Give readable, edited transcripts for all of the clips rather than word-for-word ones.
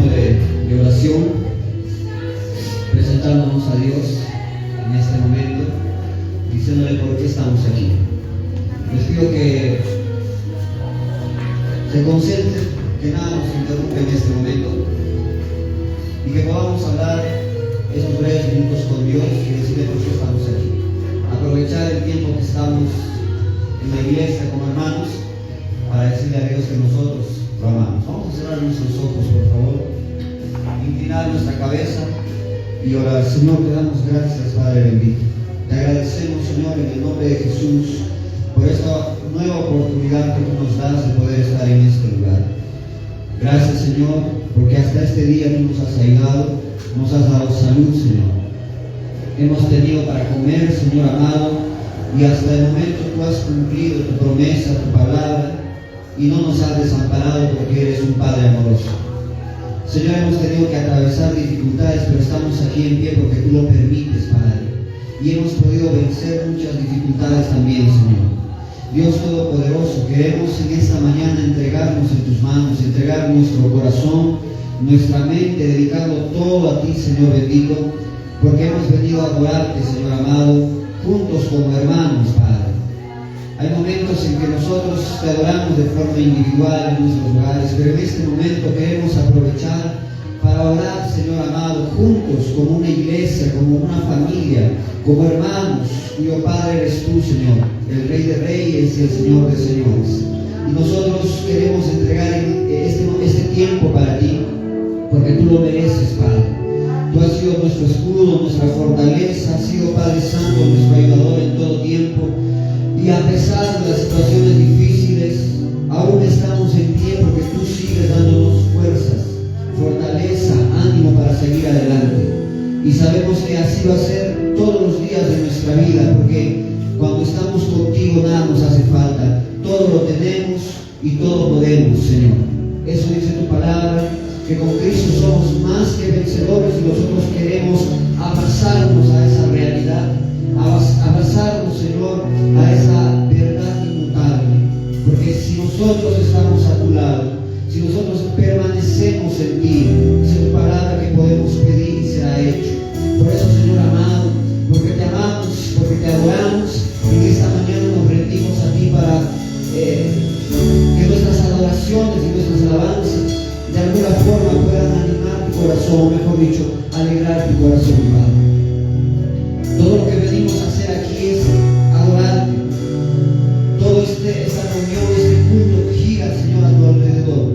de oración, presentándonos a Dios en este momento, diciéndole por qué estamos aquí. Les pido que se concentren, que nada nos interrumpe en este momento y que podamos hablar esos breves minutos con Dios y decirle por qué estamos aquí. Aprovechar el tiempo que estamos en la iglesia como hermanos para decirle a Dios que nosotros lo amamos. Vamos a cerrar nuestros ojos, por favor, inclinar nuestra cabeza y orar. Señor, te damos gracias, Padre bendito. Te agradecemos, Señor, en el nombre de Jesús, por esta nueva oportunidad que tú nos das de poder estar en este lugar. Gracias, Señor, porque hasta este día tú nos has ayudado, nos has dado salud, Señor. Hemos tenido para comer, Señor amado, y hasta el momento tú has cumplido tu promesa, tu palabra, y no nos has desamparado porque eres un Padre amoroso. Señor, hemos tenido que atravesar dificultades, pero estamos aquí en pie porque tú lo permites, Padre. Y hemos podido vencer muchas dificultades también, Señor. Dios Todopoderoso, queremos en esta mañana entregarnos en tus manos, entregar nuestro corazón, nuestra mente, dedicarlo todo a ti, Señor bendito, porque hemos venido a adorarte, Señor amado, juntos como hermanos, Padre. Hay momentos en que nosotros te adoramos de forma individual en nuestros hogares, pero en este momento queremos aprovechar para orar, Señor amado, juntos como una iglesia, como una familia, como hermanos, cuyo Padre eres tú, Señor, el Rey de Reyes y el Señor de Señores. Y nosotros queremos entregar este tiempo para ti, porque tú lo mereces, Padre. Tú has sido nuestro escudo, nuestra fortaleza, has sido, Padre Santo, nuestro ayudador en todo tiempo. Y a pesar de las situaciones difíciles, aún estamos en pie porque tú sigues dándonos fuerzas, fortaleza, ánimo para seguir adelante. Y sabemos que así va a ser todos los días de nuestra vida, porque cuando estamos contigo nada nos hace falta. Todo lo tenemos y todo podemos, Señor. Eso dice tu palabra, que con Cristo somos más que vencedores, y nosotros queremos abrazarnos a esa realidad, abrazarnos, Señor, a esa verdad inmutable. Porque si nosotros estamos a tu lado, si nosotros permanecemos en ti, dice tu palabra que podemos pedir y será hecho. Por eso, Señor amado, porque te amamos, porque te adoramos, y esta mañana nos rendimos a ti para que nuestras adoraciones y nuestras alabanzas de alguna forma puedan animar tu corazón, o mejor dicho, alegrar tu corazón, Padre. Todo lo que venimos a hacer aquí es adorarte. Todo esta reunión, este culto gira, Señor, a tu alrededor.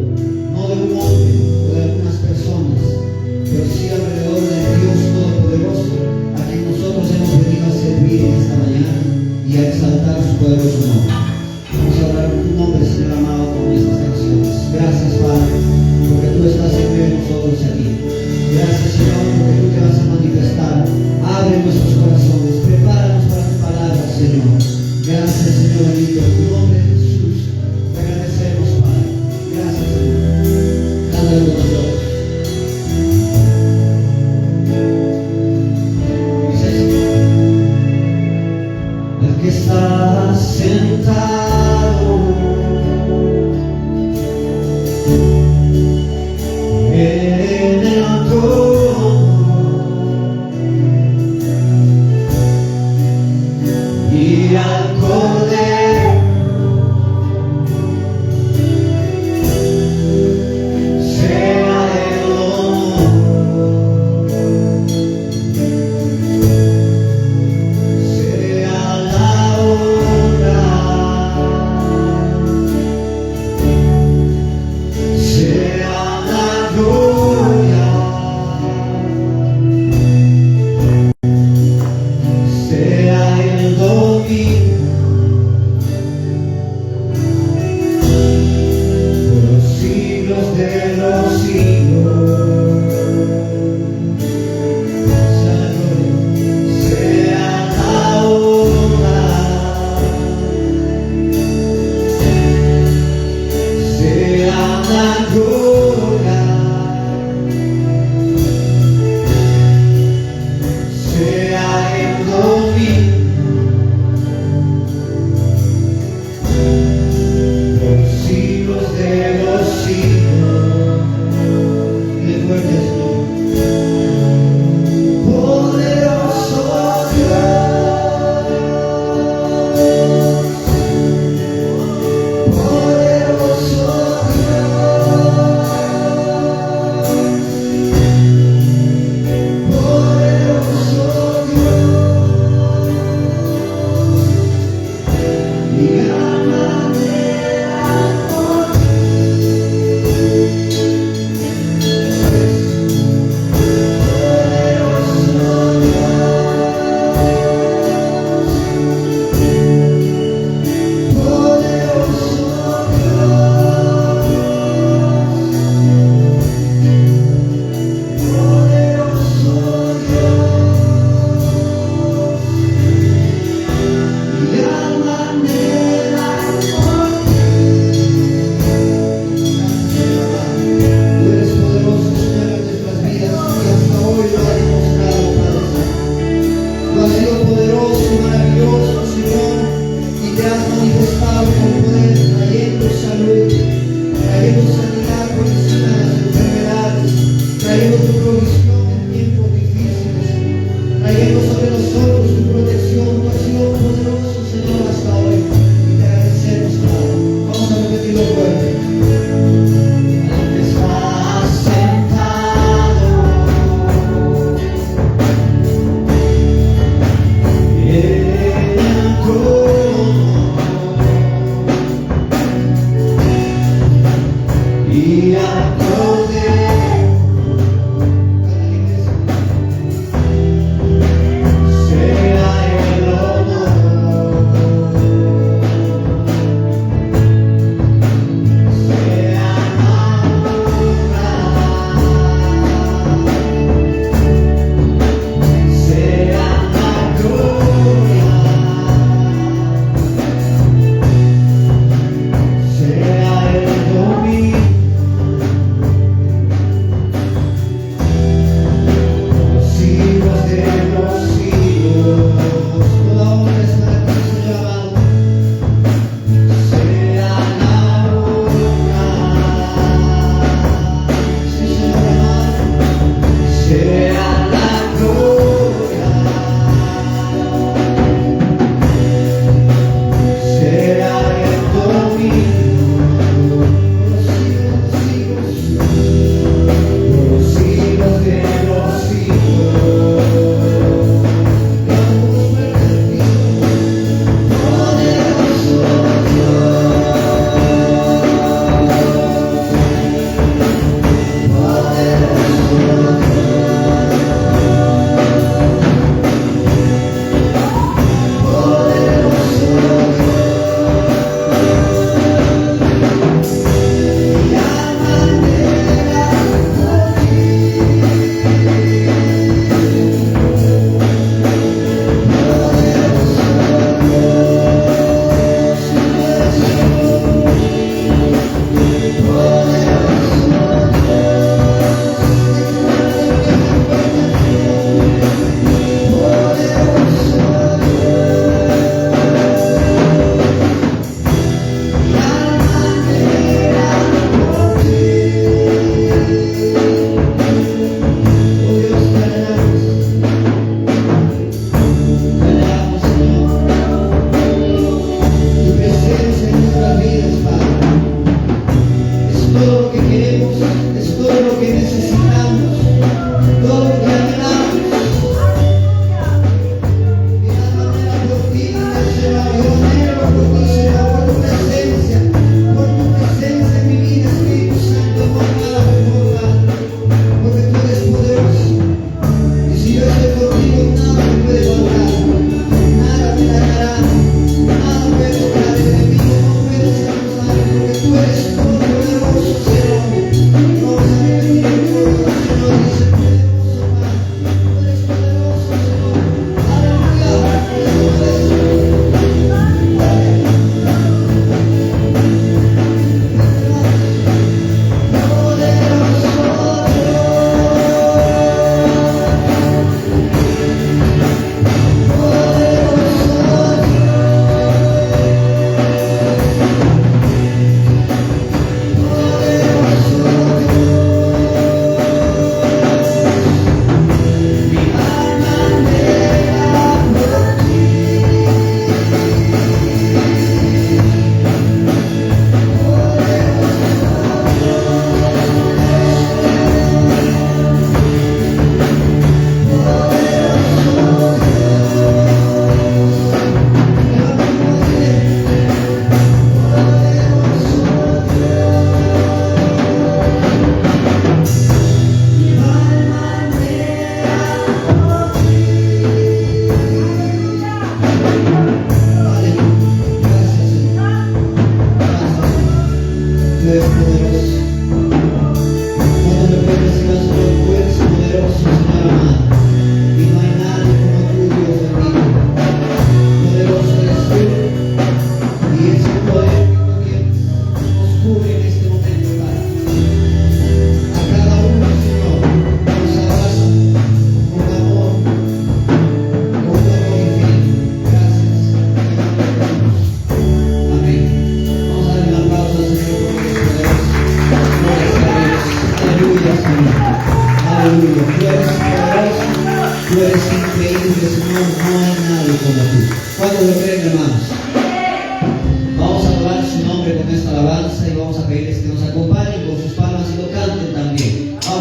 No de un hombre o de algunas personas, pero sí alrededor de Dios Todopoderoso, a quien nosotros hemos venido a servir en esta mañana y a exaltar su poderoso nombre. Vamos a hablar en tu nombre, Señor amado, con estas canciones. Gracias, Padre, porque tú estás en medio de nosotros aquí. Gracias, Señor, porque tú te vas a manifestar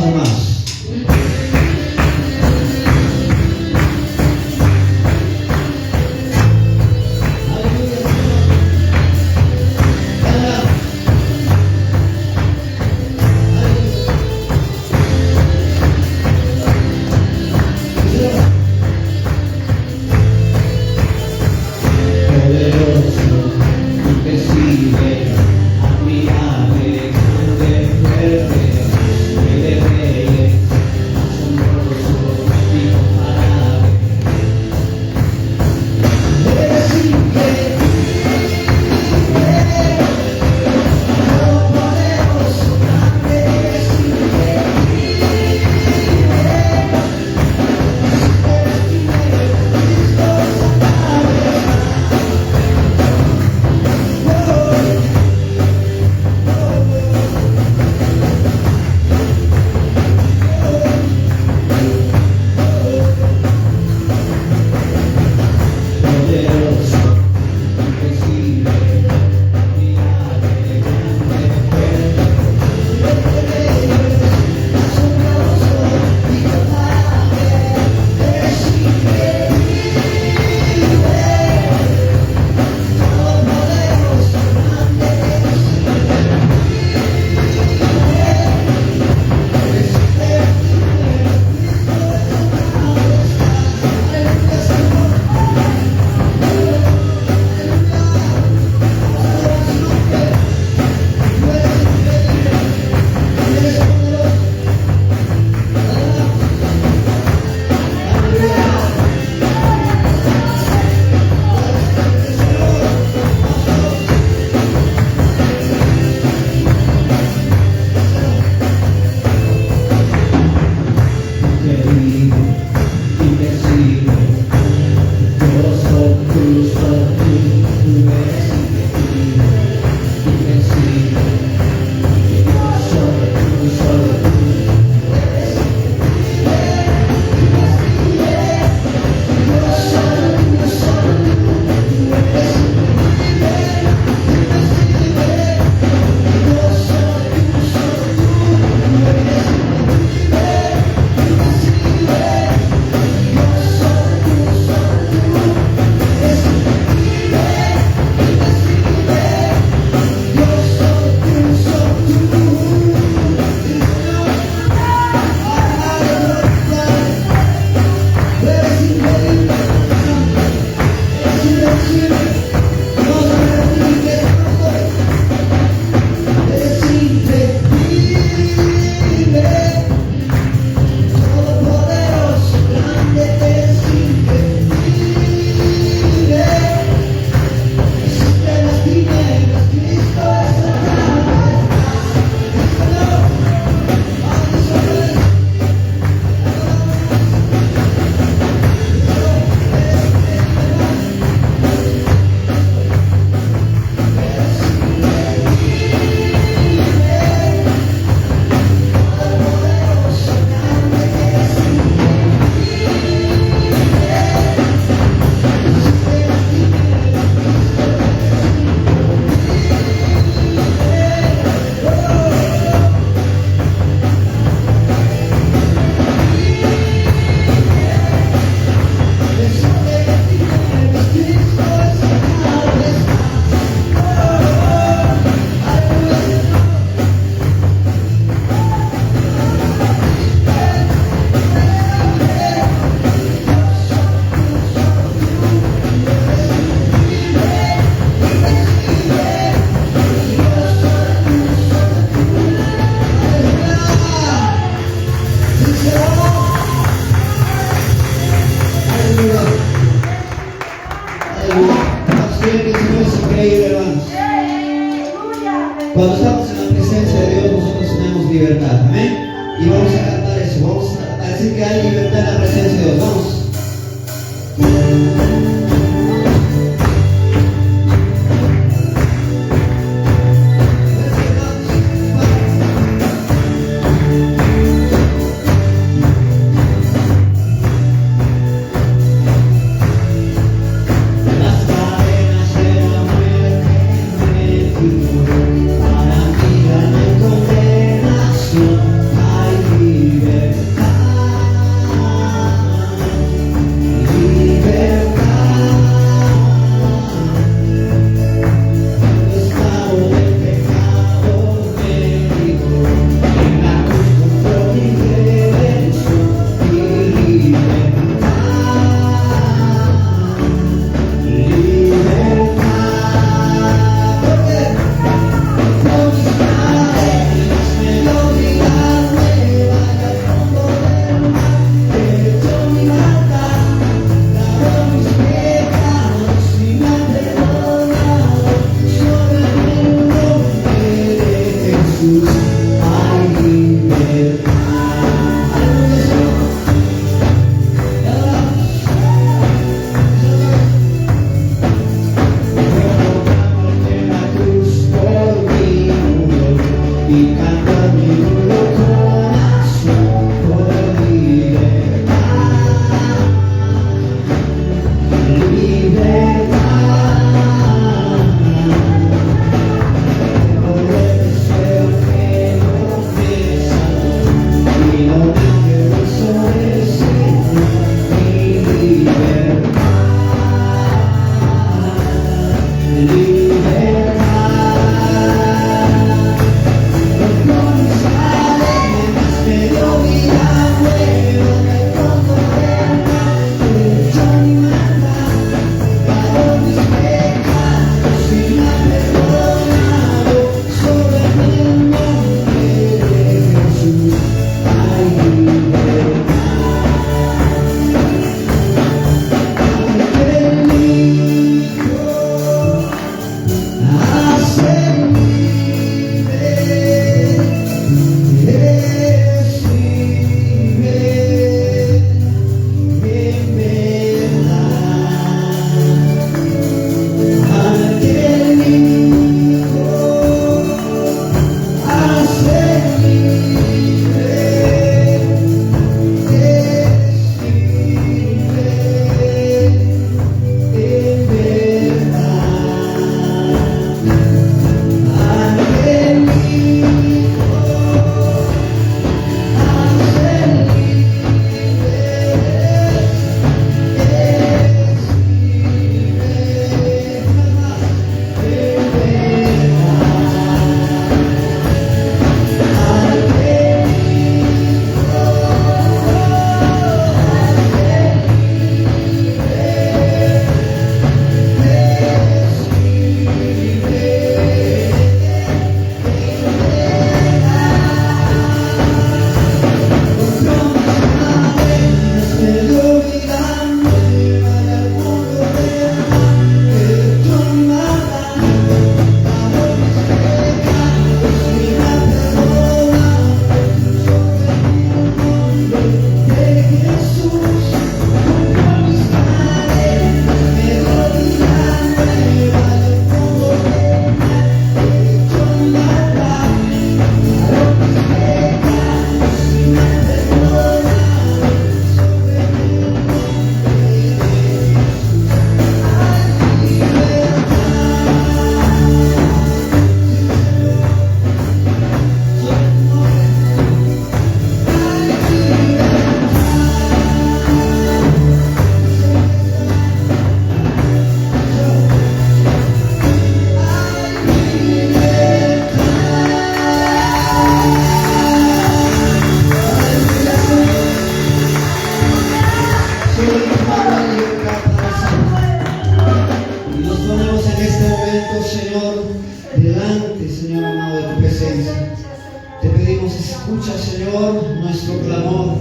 aplauso más. Cuando estamos en la presencia de Dios, nosotros tenemos libertad. Amén. Y vamos a cantar eso. Vamos a decir que hay libertad en la presencia de Dios. Vamos. Para mí ya no hay condenación, hay vida. Señor, nuestro clamor,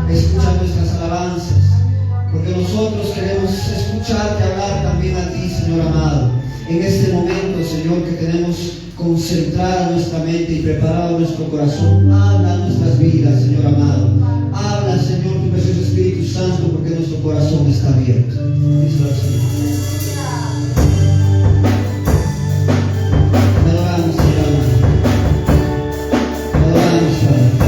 escucha nuestras alabanzas, porque nosotros queremos escucharte hablar también a ti, Señor amado. En este momento, Señor, que tenemos concentrada nuestra mente y preparado nuestro corazón, habla a nuestras vidas, Señor amado. Habla, Señor, tu precioso Espíritu Santo, porque nuestro corazón está abierto. Díselo al Señor. Te adoramos, Señor amado. Te adoramos, Padre.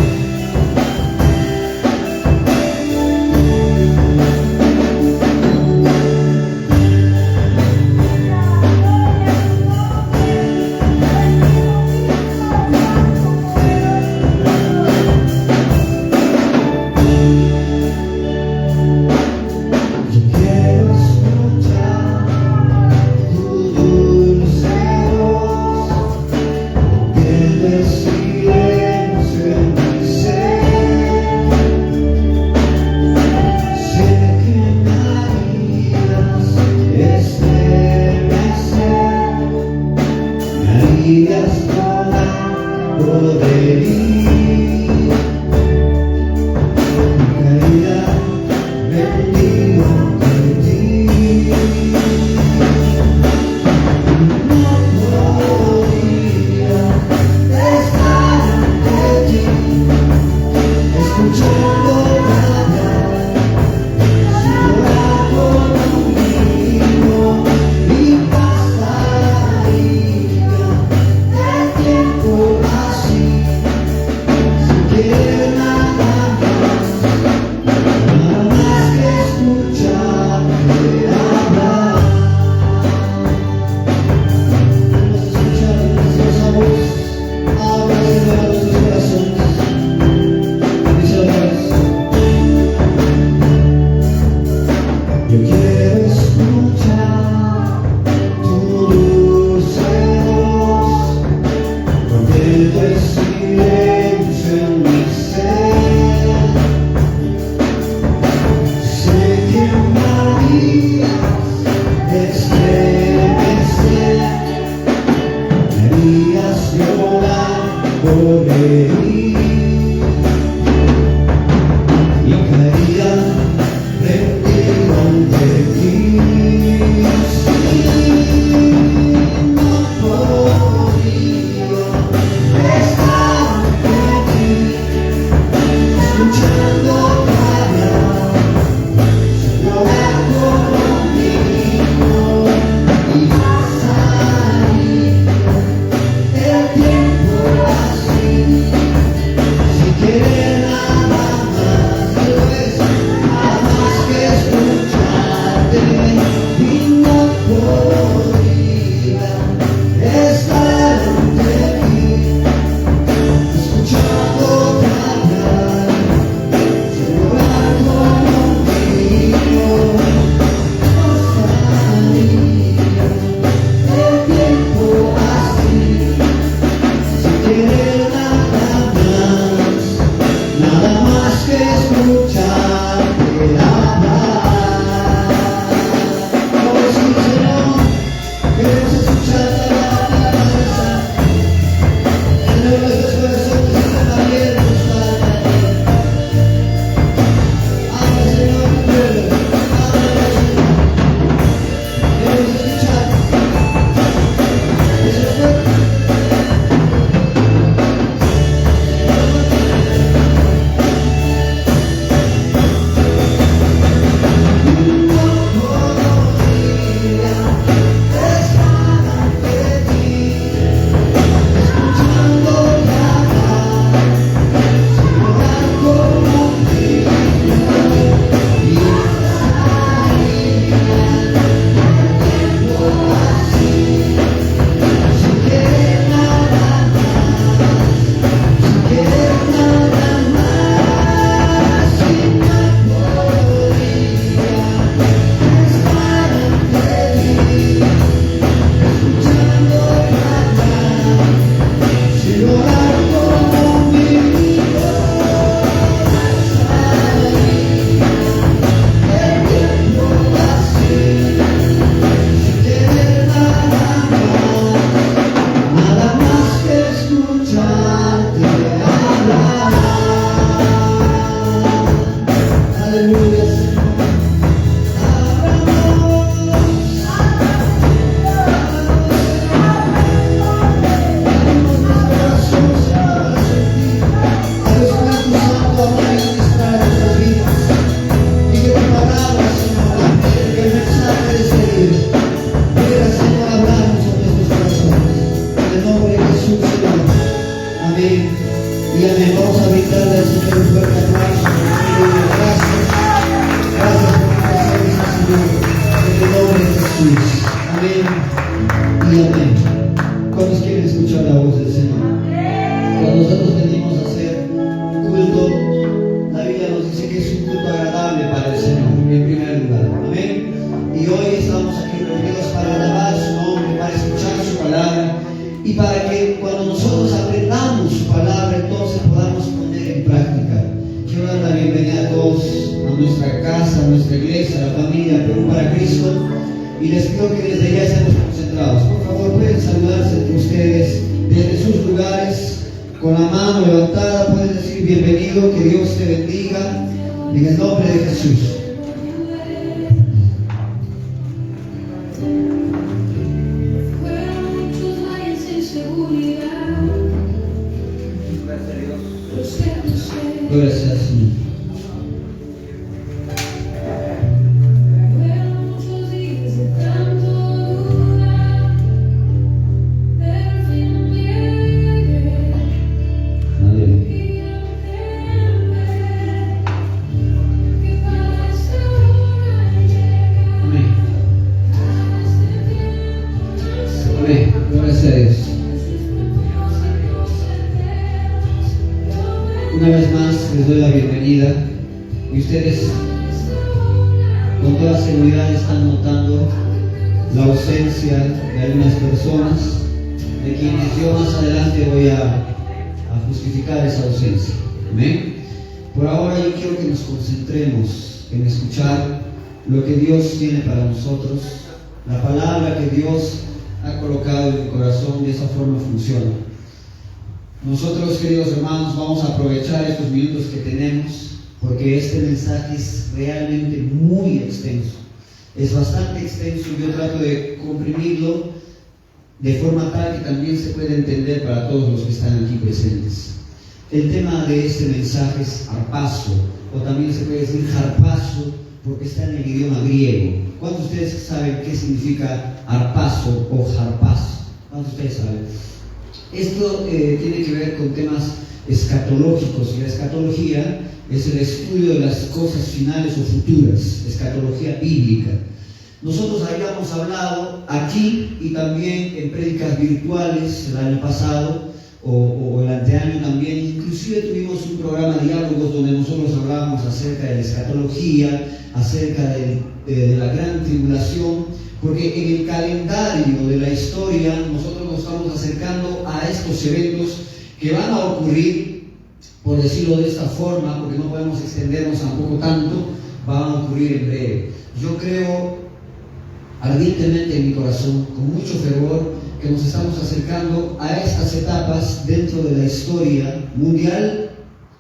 Silencio en mi ser. darle al Señor un fuerte aplauso. Gracias. Gracias por tu presencia, Señor. En el nombre de Jesús. Amén y amén. ¿Cuántos quieren escuchar la voz del Señor? Cuando nosotros venimos a hacer culto, la Biblia nos dice que es un culto agradable para el Señor, en primer lugar. Amén. Y hoy estamos aquí reunidos para alabar su nombre, para escuchar su palabra y para que cuando nosotros aprendamos su palabra, entonces podamos poner en práctica. Quiero dar la bienvenida a todos, a nuestra casa, a nuestra iglesia, a la familia Perú para Cristo, y les pido que desde ya estemos concentrados. Por favor, pueden saludarse entre ustedes desde sus lugares, con la mano levantada, pueden decir bienvenido, que Dios te bendiga, en el nombre de Jesús. Gracias, Señor. Una vez más les doy la bienvenida y ustedes con toda seguridad están notando la ausencia de algunas personas, de quienes yo más adelante voy a justificar esa ausencia. ¿Amén? Por ahora yo quiero que nos concentremos en escuchar lo que Dios tiene para nosotros, la palabra que Dios ha colocado en el corazón. De esa forma funciona. Nosotros, queridos hermanos, vamos a aprovechar estos minutos que tenemos, porque este mensaje es realmente muy extenso. Es bastante extenso y yo trato de comprimirlo de forma tal que también se pueda entender para todos los que están aquí presentes. El tema de este mensaje es harpazo, o también se puede decir harpazo, porque está en el idioma griego. ¿Cuántos de ustedes saben qué significa harpazo o harpazo? ¿Cuántos de ustedes saben? Esto tiene que ver con temas escatológicos, y la escatología es el estudio de las cosas finales o futuras, escatología bíblica. Nosotros habíamos hablado aquí y también en prédicas virtuales el año pasado o el anteaño también, inclusive tuvimos un programa de diálogos donde nosotros hablábamos acerca de la escatología, acerca de la gran tribulación, porque en el calendario de la historia nosotros nos estamos acercando a estos eventos que van a ocurrir, por decirlo de esta forma, porque no podemos extendernos tampoco tanto, van a ocurrir en breve. Yo creo ardientemente en mi corazón, con mucho fervor, que nos estamos acercando a estas etapas dentro de la historia mundial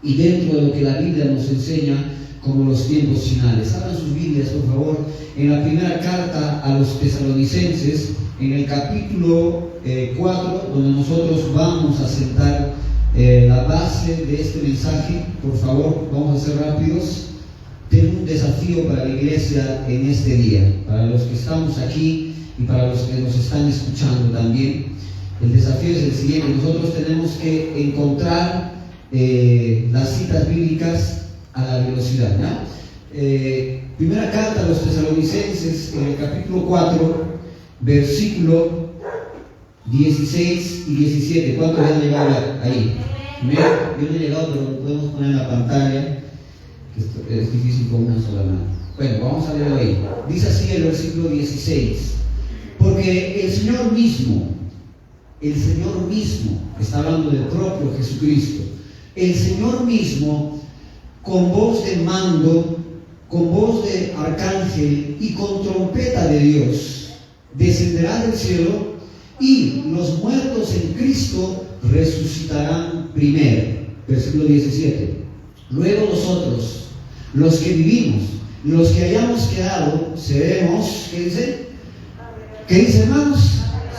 y dentro de lo que la Biblia nos enseña como los tiempos finales. Abran sus Biblias, por favor, en la primera carta a los tesalonicenses, en el capítulo 4, donde nosotros vamos a sentar la base de este mensaje. Por favor, vamos a ser rápidos. Tengo un desafío para la iglesia en este día, para los que estamos aquí y para los que nos están escuchando también. El desafío es el siguiente: nosotros tenemos que encontrar las citas bíblicas a la velocidad, ¿no? Primera carta a los tesalonicenses, en el capítulo 4, versículo 16 y 17. ¿Cuántos han llegado ahí? Yo no he llegado, pero lo podemos poner en la pantalla, que es difícil con una sola mano. Bueno, vamos a leerlo ahí. Dice así el versículo 16: porque el Señor mismo, está hablando del propio Jesucristo, el Señor mismo, con voz de mando, con voz de arcángel y con trompeta de Dios, descenderá del cielo, y los muertos en Cristo resucitarán primero. Versículo 17. Luego nosotros, los que vivimos, los que hayamos quedado, seremos, ¿qué dice? ¿Qué dice, hermanos?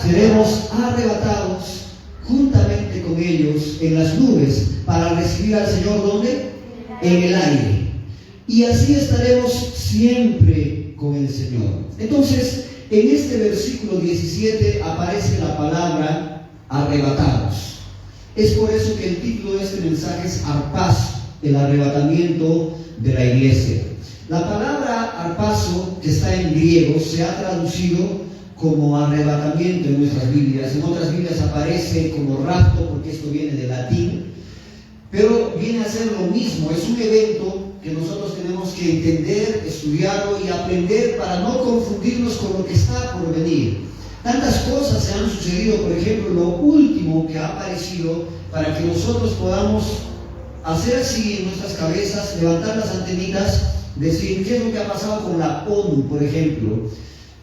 Seremos arrebatados juntamente con ellos en las nubes para recibir al Señor, ¿dónde? En el aire. Y así estaremos siempre con el Señor. Entonces, en este versículo 17 aparece la palabra arrebatados. Es por eso que el título de este mensaje es Harpazo, el arrebatamiento de la iglesia. La palabra harpazo, que está en griego, se ha traducido como arrebatamiento en nuestras Biblias. En otras Biblias aparece como rapto, porque esto viene del latín, pero viene a ser lo mismo. Es un evento que nosotros tenemos que entender, estudiarlo y aprender para no confundirnos con lo que está por venir. Tantas cosas se han sucedido, por ejemplo, lo último que ha aparecido, para que nosotros podamos hacer así en nuestras cabezas, levantar las antenitas, decir qué es lo que ha pasado con la ONU, por ejemplo,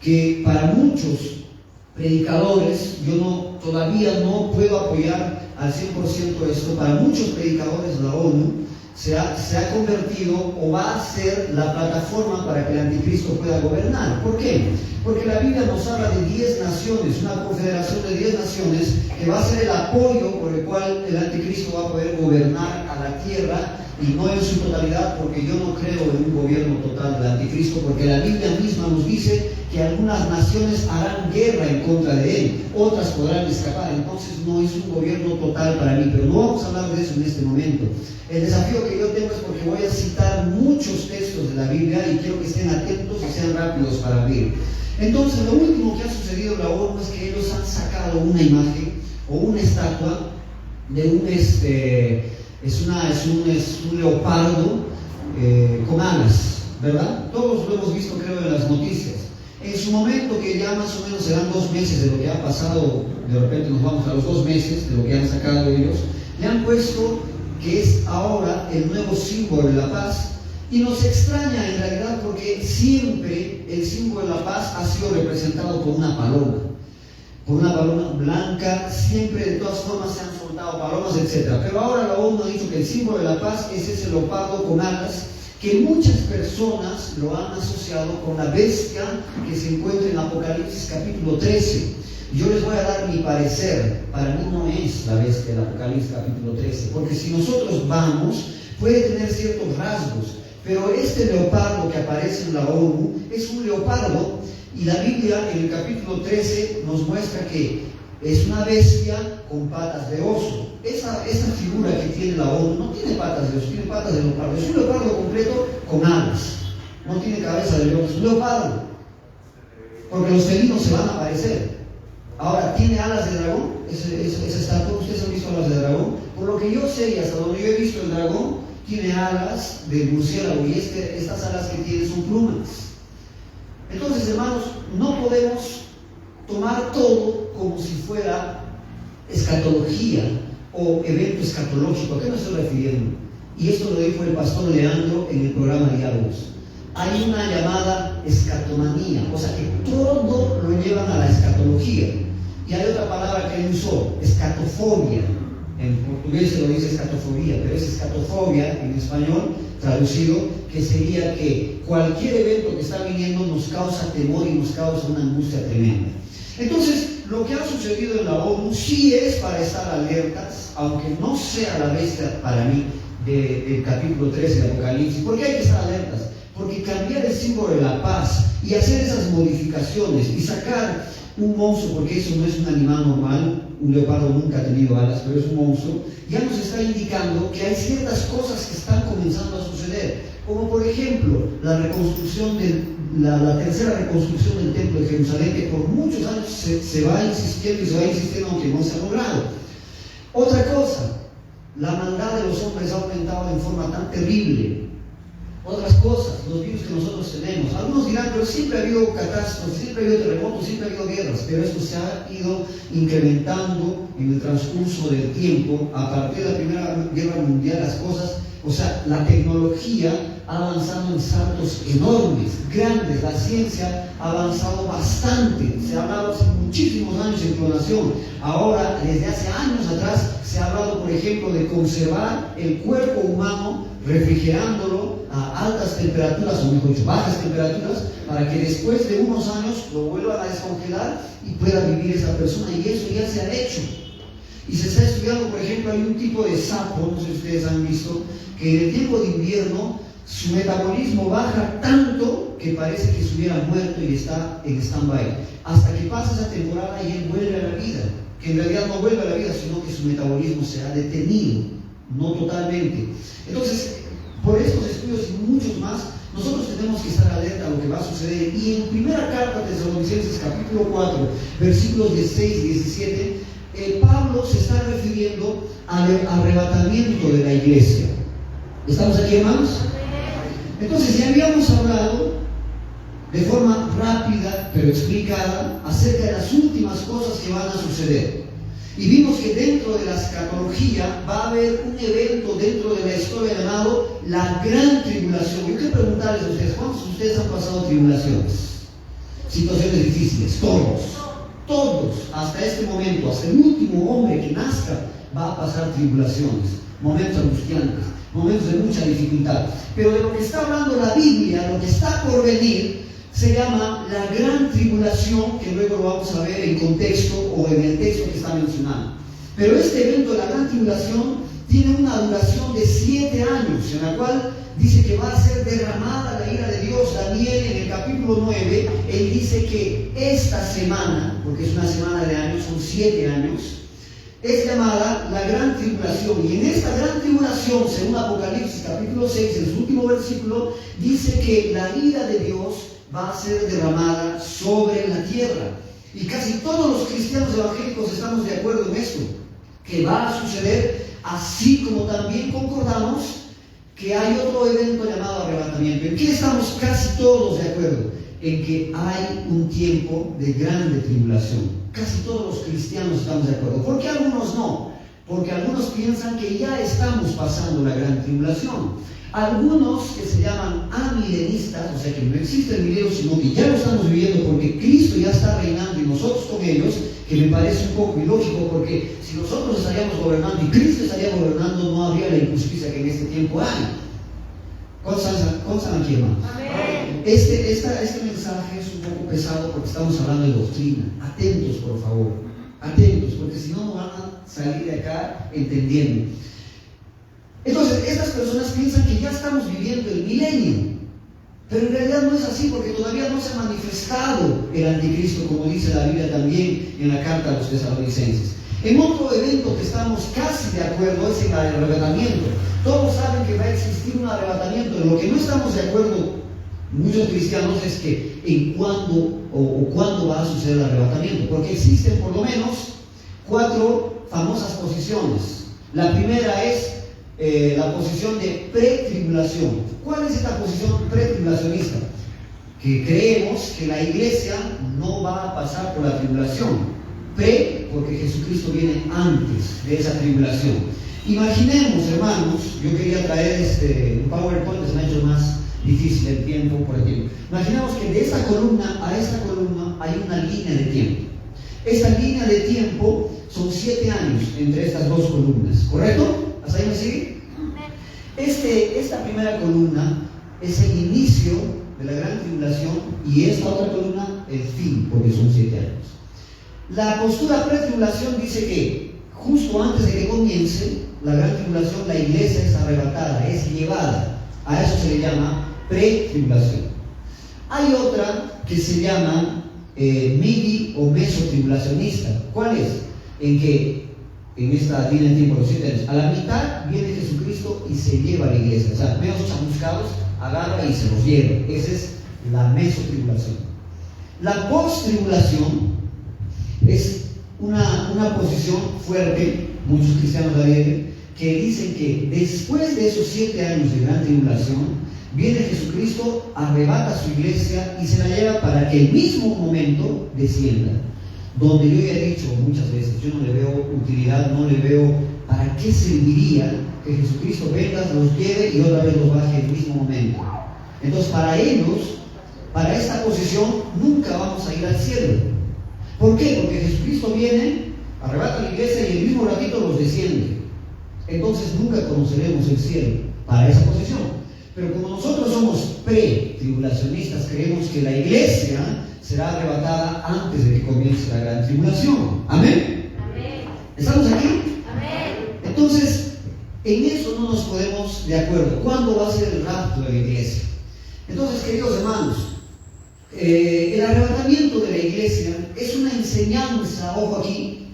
que para muchos predicadores, todavía no puedo apoyar al 100% esto, para muchos predicadores la ONU se ha convertido o va a ser la plataforma para que el anticristo pueda gobernar. ¿Por qué? Porque la Biblia nos habla de 10 naciones, una confederación de 10 naciones que va a ser el apoyo por el cual el anticristo va a poder gobernar a la tierra, y no en su totalidad, porque yo no creo en un gobierno total del anticristo, porque la Biblia misma nos dice que algunas naciones harán guerra en contra de él, otras podrán escapar. Entonces no es un gobierno total para mí, pero no vamos a hablar de eso en este momento. El desafío que yo tengo es porque voy a citar muchos textos de la Biblia y quiero que estén atentos y sean rápidos para abrir. Entonces, lo último que ha sucedido en la ONU es que ellos han sacado una imagen o una estatua de un leopardo con alas, ¿verdad? Todos lo hemos visto, creo, en las noticias. En su momento, que ya más o menos serán 2 meses de lo que ha pasado, de repente nos vamos a los 2 meses de lo que han sacado ellos, le han puesto que es ahora el nuevo símbolo de la paz. Y nos extraña en realidad, porque siempre el símbolo de la paz ha sido representado por una paloma blanca, siempre de todas formas se han soltado palomas, etc. Pero ahora la ONU ha dicho que el símbolo de la paz es ese leopardo con alas, que muchas personas lo han asociado con la bestia que se encuentra en Apocalipsis capítulo 13. Yo les voy a dar mi parecer. Para mí no es la bestia del Apocalipsis capítulo 13, porque si nosotros vamos, puede tener ciertos rasgos, pero este leopardo que aparece en la ONU es un leopardo, y la Biblia en el capítulo 13 nos muestra que es una bestia con patas de oso. Esa figura que tiene la ONU no tiene patas de oso, tiene patas de leopardo. Es un leopardo completo con alas, no tiene cabeza de león, es un leopardo, porque los felinos se van a aparecer. Ahora, ¿tiene alas de dragón? Esa estatua, ¿ustedes han visto alas de dragón? Por lo que yo sé y hasta donde yo he visto el dragón, tiene alas de murciélago, y estas alas que tiene son plumas. Entonces, hermanos, no podemos tomar todo como si fuera escatología o evento escatológico. ¿A qué me estoy refiriendo? Y esto lo dijo el pastor Leandro en el programa Diálogos. Hay una llamada escatomanía, o sea que todo lo llevan a la escatología. Y hay otra palabra que él usó, escatofobia. En portugués se lo dice escatofobia, pero es escatofobia en español traducido, que sería que cualquier evento que está viniendo nos causa temor y nos causa una angustia tremenda. Entonces, lo que ha sucedido en la ONU sí es para estar alertas, aunque no sea la bestia para mí del capítulo 13 de Apocalipsis. ¿Por qué hay que estar alertas? Porque cambiar el símbolo de la paz y hacer esas modificaciones y sacar un monstruo, porque eso no es un animal normal, un leopardo nunca ha tenido alas, pero es un monstruo, ya nos está indicando que hay ciertas cosas que están comenzando a suceder, como por ejemplo la reconstrucción la tercera reconstrucción del templo de Jerusalén, que por muchos años se va insistiendo y se va insistiendo, aunque no se ha logrado. Otra cosa, la maldad de los hombres ha aumentado en forma tan terrible. Otras cosas, los virus que nosotros tenemos. Algunos dirán, pero siempre ha habido catástrofes, siempre ha habido terremotos, siempre ha habido guerras, pero esto se ha ido incrementando en el transcurso del tiempo. A partir de la Primera Guerra Mundial, las cosas, o sea, la tecnología ha avanzado en saltos enormes, grandes. La ciencia ha avanzado bastante. Se ha hablado hace muchísimos años en clonación. Ahora, desde hace años atrás, se ha hablado, por ejemplo, de conservar el cuerpo humano refrigerándolo a altas temperaturas, o mejor dicho, bajas temperaturas, para que después de unos años lo vuelvan a descongelar y pueda vivir esa persona. Y eso ya se ha hecho. Y se está estudiando, por ejemplo, hay un tipo de sapo, no sé si ustedes han visto, que en el tiempo de invierno su metabolismo baja tanto que parece que se hubiera muerto y está en stand-by. Hasta que pasa esa temporada y él vuelve a la vida. que en realidad no vuelve a la vida, sino que su metabolismo se ha detenido, no totalmente. Entonces, por estos estudios y muchos más, nosotros tenemos que estar alerta a lo que va a suceder. Y en primera carta de Tesalonicenses, capítulo 4, versículos 16 y 17, Pablo se está refiriendo al arrebatamiento de la iglesia. ¿Estamos aquí, hermanos? Entonces, ya habíamos hablado de forma rápida, pero explicada, acerca de las últimas cosas que van a suceder. Y vimos que dentro de la escatología va a haber un evento dentro de la historia llamado la Gran Tribulación. Yo quiero preguntarles a ustedes, ¿cuántos de ustedes han pasado tribulaciones? Situaciones difíciles, todos, hasta este momento, hasta el último hombre que nazca, va a pasar tribulaciones, momentos angustiantes, momentos de mucha dificultad. Pero de lo que está hablando la Biblia, lo que está por venir, se llama la Gran Tribulación, que luego lo vamos a ver en contexto o en el texto que está mencionando. Pero este evento de la Gran Tribulación tiene una duración de 7 años, en la cual dice que va a ser derramada la ira de Dios. Daniel, en el capítulo 9, él dice que esta semana, porque es una semana de años, son 7 años, es llamada la Gran Tribulación. Y en esta Gran Tribulación, según Apocalipsis capítulo 6, en su último versículo, dice que la ira de Dios va a ser derramada sobre la tierra. Y casi todos los cristianos evangélicos estamos de acuerdo en esto, que va a suceder, así como también concordamos que hay otro evento llamado arrebatamiento. ¿En qué estamos casi todos de acuerdo? En que hay un tiempo de grande tribulación. Casi todos los cristianos estamos de acuerdo. ¿Por qué algunos no? Porque algunos piensan que ya estamos pasando la gran tribulación. Algunos que se llaman amilenistas, o sea que no existe el milenio, sino que ya lo estamos viviendo porque Cristo ya está reinando y nosotros con ellos, que me parece un poco ilógico, porque si nosotros estaríamos gobernando y Cristo estaría gobernando, no habría la injusticia que en este tiempo hay. ¿Cuántos aquí, hermanos? Este mensaje es un poco pesado porque estamos hablando de doctrina. Atentos, por favor. Atentos, porque si no, no van a salir de acá entendiendo. Entonces, estas personas piensan que ya estamos viviendo el milenio, pero en realidad no es así, porque todavía no se ha manifestado el anticristo, como dice la Biblia también en la carta a los Tesalonicenses. En otro evento que estamos casi de acuerdo es en el arrebatamiento. Todos saben que va a existir un arrebatamiento. En lo que no estamos de acuerdo muchos cristianos es que en cuándo o cuándo va a suceder el arrebatamiento, porque existen por lo menos 4 famosas posiciones. La primera es la posición de pretribulación. ¿Cuál es esta posición pretribulacionista? Que creemos que la iglesia no va a pasar por la tribulación. Porque Jesucristo viene antes de esa tribulación. Imaginemos, hermanos, yo quería traer un PowerPoint, se me ha hecho más difícil el tiempo por el tiempo. Imaginemos que de esta columna a esta columna hay una línea de tiempo. Esta línea de tiempo son 7 años entre estas dos columnas, ¿correcto? ¿Hasta ahí me sigue? Esta primera columna es el inicio de la gran tribulación y esta otra columna el fin, porque son 7 años. La postura pretribulación dice que justo antes de que comience la gran tribulación, la iglesia es arrebatada, es llevada. A eso se le llama pretribulación. Hay otra que se llama midi o mesotribulacionista. ¿Cuál es? En que en esta línea de tiempo de los 7 años, a la mitad viene Jesucristo y se lleva a la iglesia. O sea, menos chamuscados, agarra y se los lleva. Esa es la mesotribulación. La posttribulación es una posición fuerte, muchos cristianos la viven, que dicen que después de esos 7 años de gran tribulación, viene Jesucristo, arrebata a su iglesia y se la lleva para que el mismo momento descienda. Donde yo ya he dicho muchas veces, yo no le veo utilidad, no le veo para qué serviría que Jesucristo venga, los lleve y otra vez los baje en el mismo momento. Entonces, para ellos, para esta posición, nunca vamos a ir al cielo. ¿Por qué? Porque Jesucristo viene, arrebata a la iglesia y el mismo ratito los desciende. Entonces nunca conoceremos el cielo para esa posición. Pero como nosotros somos pre-tribulacionistas, creemos que la iglesia será arrebatada antes de que comience la gran tribulación. ¿Amén? Amén. ¿Estamos aquí? Amén. Entonces, en eso no nos ponemos de acuerdo. ¿Cuándo va a ser el rapto de la iglesia? Entonces, queridos hermanos, el arrebatamiento de la iglesia es una enseñanza, ojo aquí,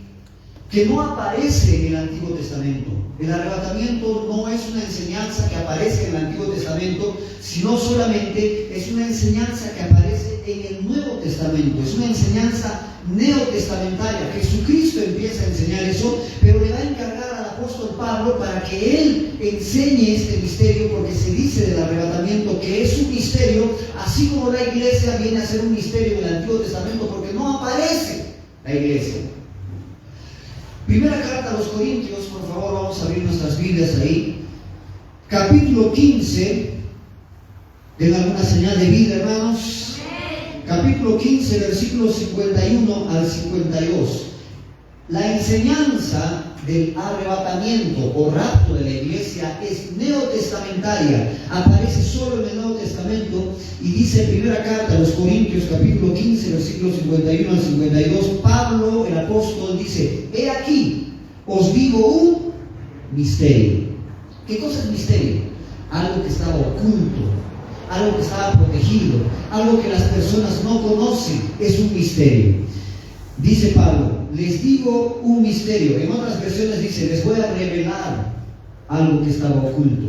que no aparece en el Antiguo Testamento. El arrebatamiento no es una enseñanza que aparece en el Antiguo Testamento, sino solamente es una enseñanza que aparece en el Nuevo Testamento. Es una enseñanza neotestamentaria. Jesucristo empieza a enseñar eso, pero le va a encargar al apóstol Pablo para que él enseñe este misterio, porque se dice del arrebatamiento que es un misterio, así como la iglesia viene a ser un misterio en el Antiguo Testamento, porque no aparece la iglesia. Primera carta a los Corintios, por favor, vamos a abrir nuestras Biblias ahí. Capítulo 15. ¿Den alguna señal de vida, hermanos? Capítulo 15, versículos 51 al 52. La enseñanza del arrebatamiento o rapto de la iglesia es neotestamentaria, aparece solo en el Nuevo Testamento, y dice en primera carta a los Corintios, capítulo 15, versículos 51 al 52, Pablo, el apóstol, dice: he aquí, os digo un misterio. ¿Qué cosa es misterio? Algo que estaba oculto, algo que estaba protegido, algo que las personas no conocen, es un misterio. Dice Pablo: les digo un misterio. En otras versiones dice: les voy a revelar algo que estaba oculto.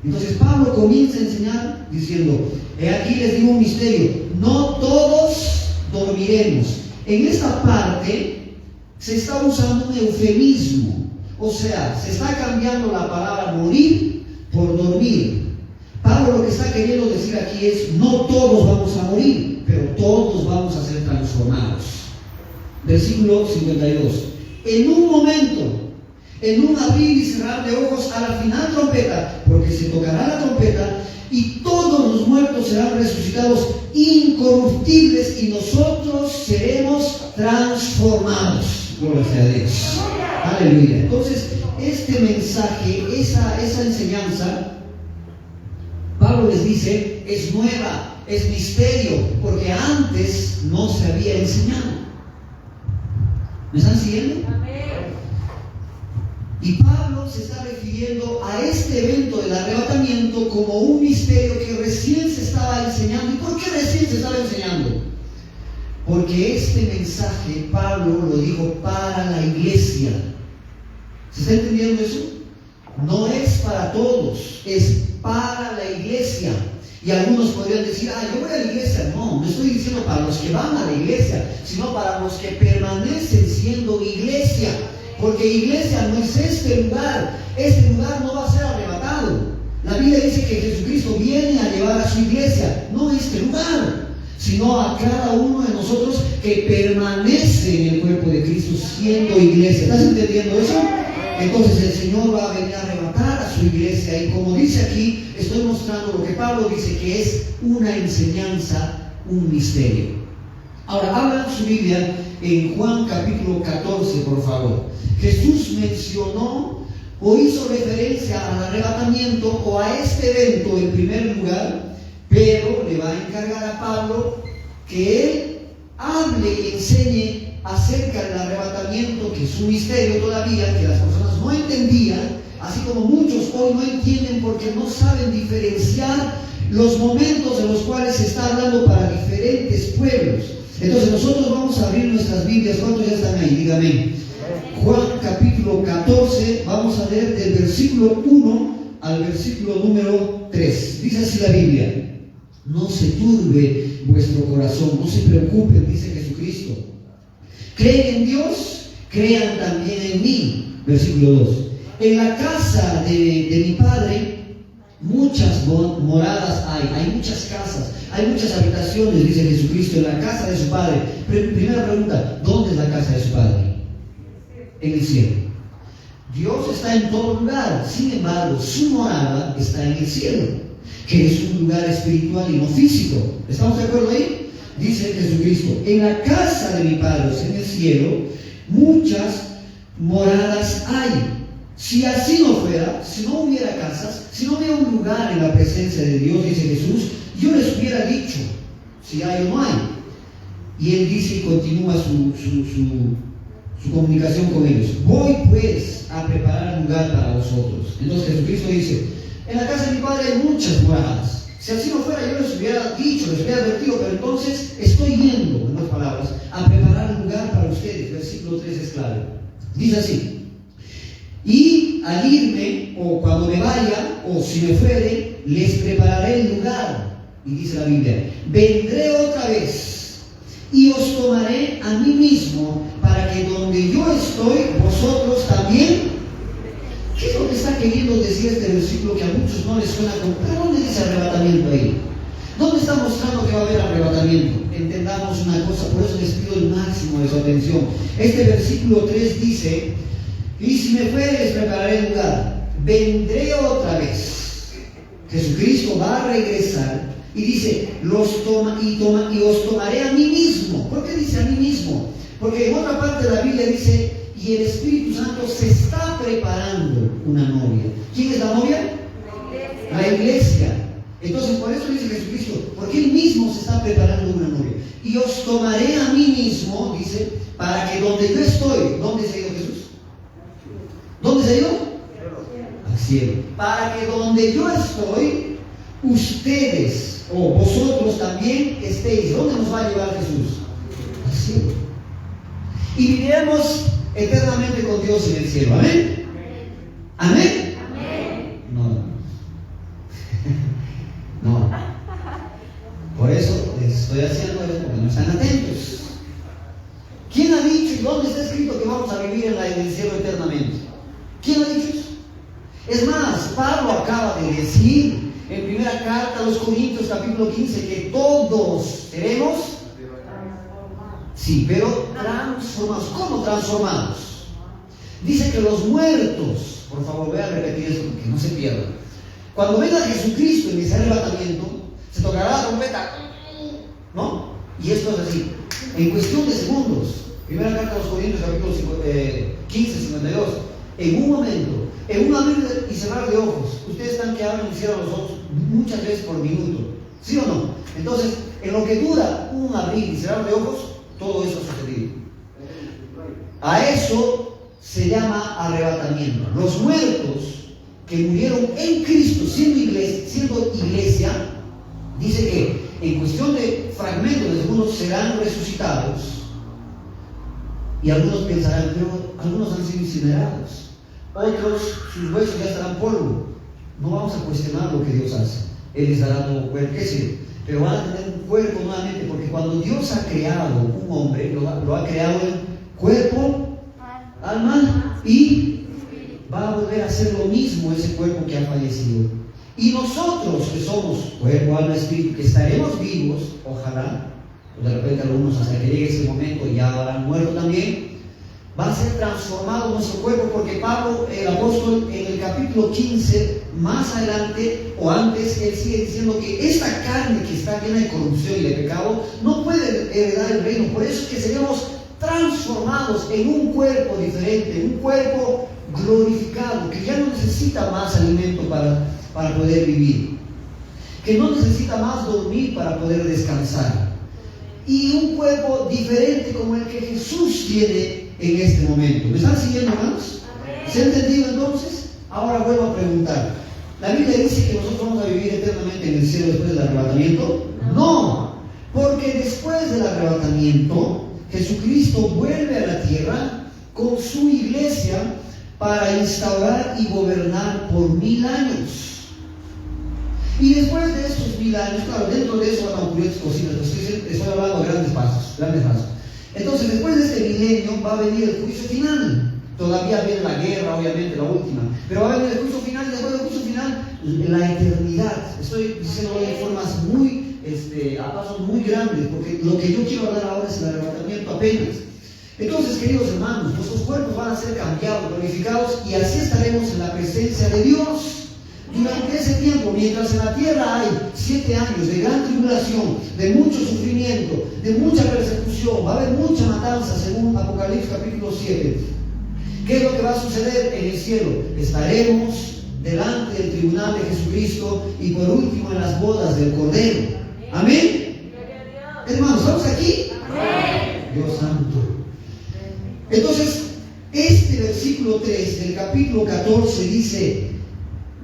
Entonces Pablo comienza a enseñar diciendo: he aquí les digo un misterio, no todos dormiremos. En esta parte se está usando un eufemismo, o sea, se está cambiando la palabra morir por dormir. Pablo lo que está queriendo decir aquí es: no todos vamos a morir, pero todos vamos a ser transformados. Versículo 52. En un momento, en un abrir y cerrar de ojos, a la final trompeta, porque se tocará la trompeta, y todos los muertos serán resucitados incorruptibles, y nosotros seremos transformados. Gloria sea a Dios. Aleluya. Entonces, este mensaje, esa enseñanza, Pablo les dice, es nueva, es misterio, porque antes no se había enseñado. ¿Me están siguiendo? Y Pablo se está refiriendo a este evento del arrebatamiento como un misterio que recién se estaba enseñando. ¿Y por qué recién se estaba enseñando? Porque este mensaje Pablo lo dijo para la iglesia. ¿Se está entendiendo eso? No es para todos, es para la iglesia. Y algunos podrían decir: yo voy a la iglesia. No, no estoy diciendo para los que van a la iglesia, sino para los que permanecen siendo iglesia. Porque iglesia no es este lugar no va a ser arrebatado. La Biblia dice que Jesucristo viene a llevar a su iglesia, no este lugar, sino a cada uno de nosotros que permanece en el cuerpo de Cristo siendo iglesia. ¿Estás entendiendo eso? Entonces el Señor va a venir a arrebatar a su iglesia, y como dice aquí, estoy mostrando lo que Pablo dice que es una enseñanza, un misterio. Ahora, abran su Biblia en Juan capítulo 14, por favor. Jesús mencionó o hizo referencia al arrebatamiento o a este evento en primer lugar, pero le va a encargar a Pablo que él hable y enseñe acerca del arrebatamiento, que es un misterio todavía, que las personas no entendían, así como muchos hoy no entienden porque no saben diferenciar los momentos en los cuales se está hablando para diferentes pueblos. Entonces nosotros vamos a abrir nuestras Biblias. ¿Cuántos ya están ahí? Dígame. Juan capítulo 14, vamos a leer del versículo 1 al versículo número 3. Dice así la Biblia: no se turbe vuestro corazón, no se preocupen, dice Jesucristo. Creen en Dios, crean también en mí. Versículo 2. En la casa de mi Padre muchas moradas hay muchas casas, hay muchas habitaciones, dice Jesucristo, en la casa de su Padre. Primera pregunta: ¿dónde es la casa de su Padre? En el cielo. Dios está en todo lugar, sin embargo, su morada está en el cielo, que es un lugar espiritual y no físico. ¿Estamos de acuerdo ahí? Dice Jesucristo: en la casa de mi Padre, en el cielo, muchas moradas hay. Si así no fuera, si no hubiera casas, si no hubiera un lugar en la presencia de Dios, dice Jesús, yo les hubiera dicho si hay o no hay. Y él dice y continúa su comunicación con ellos: voy pues a preparar lugar para vosotros. Entonces Jesucristo dice: en la casa de mi Padre hay muchas moradas. Si así no fuera, yo les hubiera dicho, les hubiera advertido, pero entonces estoy yendo, en otras palabras, a preparar lugar para ustedes. Versículo 3 es claro. Dice así: y al irme, o cuando me vaya, o si me fuere, les prepararé el lugar. Y dice la Biblia: vendré otra vez y os tomaré a mí mismo, para que donde yo estoy, vosotros también. ¿Qué es lo que está queriendo decir este versículo que a muchos no les suena como? ¿Pero dónde dice arrebatamiento ahí? ¿Dónde está mostrando que va a haber arrebatamiento? Entendamos una cosa, por eso les pido el máximo de su atención. Este versículo 3 dice: y si me fuere, les prepararé el lugar. Vendré otra vez. Jesucristo va a regresar y dice: y os tomaré a mí mismo. ¿Por qué dice a mí mismo? Porque en otra parte de la Biblia dice: y el Espíritu Santo se está preparando una novia. ¿Quién es la novia? La iglesia. Entonces, por eso dice Jesucristo, porque Él mismo se está preparando una novia. Y os tomaré a mí mismo, dice, para que donde yo estoy, ¿dónde se ha ido Jesús? ¿Dónde se ha ido? Al cielo. Para que donde yo estoy, ustedes o vosotros también estéis. ¿Dónde nos va a llevar Jesús? Al cielo. Y viviremos eternamente con Dios en el cielo. ¿Amén? ¿Amén? Amén. No. Por eso les estoy haciendo eso, porque no están atentos. ¿Quién ha dicho y dónde está escrito que vamos a vivir en el cielo eternamente? ¿Quién ha dicho eso? Es más, Pablo acaba de decir en primera carta a los Corintios, capítulo 15, que todos seremos. Sí, pero transformados. ¿Cómo transformados? Dice que los muertos, por favor, voy a repetir esto porque no se pierdan. Cuando venga Jesucristo en ese arrebatamiento, se tocará la trompeta, ¿no? Y esto es así, en cuestión de segundos. Primera carta a los Corintios, capítulo 15, 52. En un momento, en un abrir y cerrar de ojos, ustedes están que abren y cierran los ojos muchas veces por minuto, ¿sí o no? Entonces, en lo que dura un abrir y cerrar de ojos, todo eso ha sucedido. A eso se llama arrebatamiento. Los muertos que murieron en Cristo siendo iglesia, dice que en cuestión de fragmentos de segundos serán resucitados. Y algunos pensarán, pero algunos han sido incinerados, otros sus huesos ya estarán polvo. No vamos a cuestionar lo que Dios hace. Él les dará nuevo cuerpo, qué sé yo, pero van a tener un cuerpo nuevamente, porque cuando Dios ha creado un hombre, lo ha creado en cuerpo, alma y va a volver a hacer lo mismo ese cuerpo que ha fallecido. Y nosotros que somos cuerpo, alma, espíritu, que estaremos vivos, ojalá, de repente algunos hasta que llegue ese momento ya habrán muerto también, va a ser transformado nuestro cuerpo, porque Pablo, el apóstol, en el capítulo 15, más adelante o antes, él sigue diciendo que esta carne que está llena de corrupción y de pecado no puede heredar el reino. Por eso es que seremos transformados en un cuerpo diferente, un cuerpo glorificado, que ya no necesita más alimento para poder vivir, que no necesita más dormir para poder descansar, y un cuerpo diferente como el que Jesús tiene en este momento. ¿Me están siguiendo, hermanos? ¿Se ha entendido entonces? Ahora vuelvo a preguntar, ¿la Biblia dice que nosotros vamos a vivir eternamente en el cielo después del arrebatamiento? No, porque después del arrebatamiento Jesucristo vuelve a la tierra con su iglesia para instaurar y gobernar por 1000 años. Y después de estos 1000 años, claro, dentro de eso van a ocurrir cositas, estoy hablando de grandes pasos. Entonces, después de este milenio va a venir el juicio final. Todavía viene la guerra, obviamente, la última, pero va a venir el juicio final, y después del juicio final, la eternidad. Estoy diciendo de formas a pasos muy grandes, porque lo que yo quiero hablar ahora es el arrebatamiento apenas. Entonces, queridos hermanos, nuestros cuerpos van a ser cambiados, glorificados, y así estaremos en la presencia de Dios. Durante ese tiempo, mientras en la tierra hay 7 años de gran tribulación, de mucho sufrimiento, de mucha persecución, va a haber mucha matanza, según Apocalipsis capítulo 7. ¿Qué es lo que va a suceder en el cielo? Estaremos delante del tribunal de Jesucristo y por último en las bodas del Cordero. Amén. Hermanos, ¿estamos aquí? Amén. Dios santo. Entonces, este versículo 3 del capítulo 14 dice: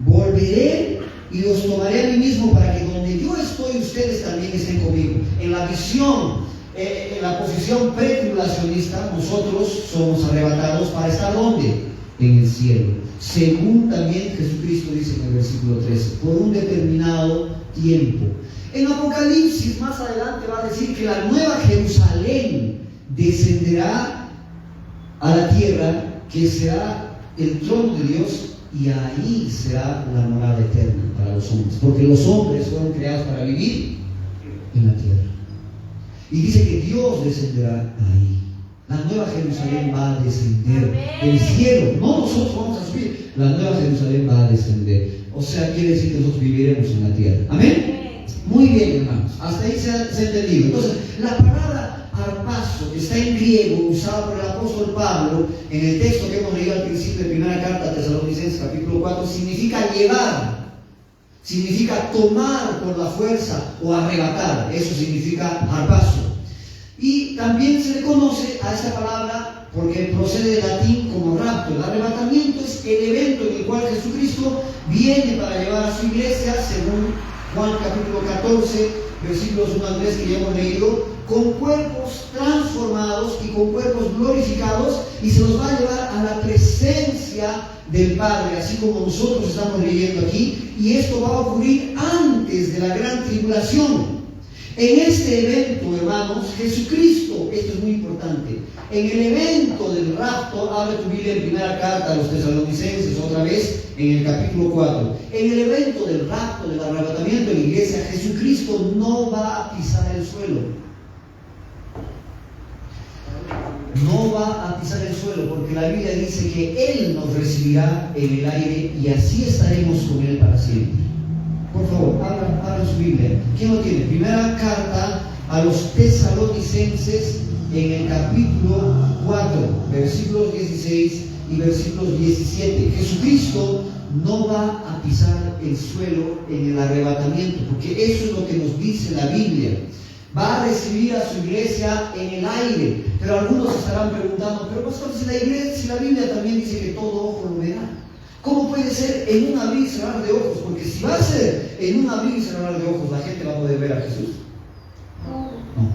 volveré y os tomaré a mí mismo, para que donde yo estoy ustedes también estén conmigo. En la visión en la posición pretribulacionista, nosotros somos arrebatados para estar ¿dónde? En el cielo. Según también Jesucristo dice en el versículo 13, por un determinado tiempo. En Apocalipsis más adelante va a decir que la nueva Jerusalén descenderá a la tierra, que será el trono de Dios, y ahí será la morada eterna para los hombres, porque los hombres fueron creados para vivir en la tierra. Y dice que Dios descenderá ahí. La nueva Jerusalén va a descender del cielo. No nosotros vamos a subir, la nueva Jerusalén va a descender. O sea, quiere decir que nosotros viviremos en la tierra. ¿Amén? Muy bien, hermanos. Hasta ahí se ha entendido. Entonces, la palabra harpazo está en griego, usada por el apóstol Pablo en el texto que hemos leído al principio de primera carta a Tesalonicenses, capítulo 4, significa llevar, significa tomar por la fuerza o arrebatar. Eso significa harpazo. Y también se le conoce a esta palabra porque procede del latín como rapto. El arrebatamiento es el evento en el cual Jesucristo viene para llevar a su iglesia, según Juan capítulo 14, versículos 1 al 3 que ya hemos leído, con cuerpos transformados y con cuerpos glorificados, y se los va a llevar a la presencia del Padre, así como nosotros estamos leyendo aquí, y esto va a ocurrir antes de la gran tribulación. En este evento, hermanos, Jesucristo, esto es muy importante, en el evento del rapto, abre tu Biblia en primera carta a los Tesalonicenses otra vez, en el capítulo 4, en el evento del rapto, del arrebatamiento de la iglesia, Jesucristo no va a pisar el suelo. No va a pisar el suelo, porque la Biblia dice que Él nos recibirá en el aire y así estaremos con Él para siempre. Por favor, abran su Biblia. ¿Quién lo tiene? Primera carta a los Tesalonicenses en el capítulo 4, versículos 16 y versículos 17. Jesucristo no va a pisar el suelo en el arrebatamiento, porque eso es lo que nos dice la Biblia. Va a recibir a su iglesia en el aire. Pero algunos estarán preguntando, pero pastor, si la Biblia también dice que todo ojo lo verá, ¿cómo puede ser en un abrir y cerrar de ojos? Porque si va a ser en un abrir y cerrar de ojos, la gente va a poder ver a Jesús. No.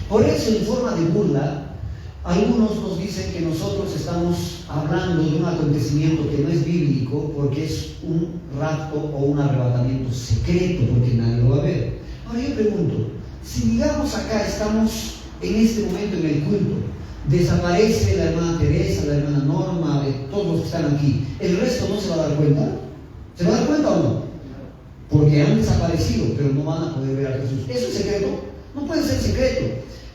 Por eso, en forma de burla, algunos nos dicen que nosotros estamos hablando de un acontecimiento que no es bíblico, porque es un rapto o un arrebatamiento secreto, porque nadie lo va a ver. Ahora yo pregunto, si digamos acá estamos en este momento en el culto, desaparece la hermana Teresa, la hermana Norma, todos los que están aquí, ¿el resto no se va a dar cuenta? ¿Se va a dar cuenta o no? Porque han desaparecido, pero no van a poder ver a Jesús. ¿Eso es secreto? No puede ser secreto.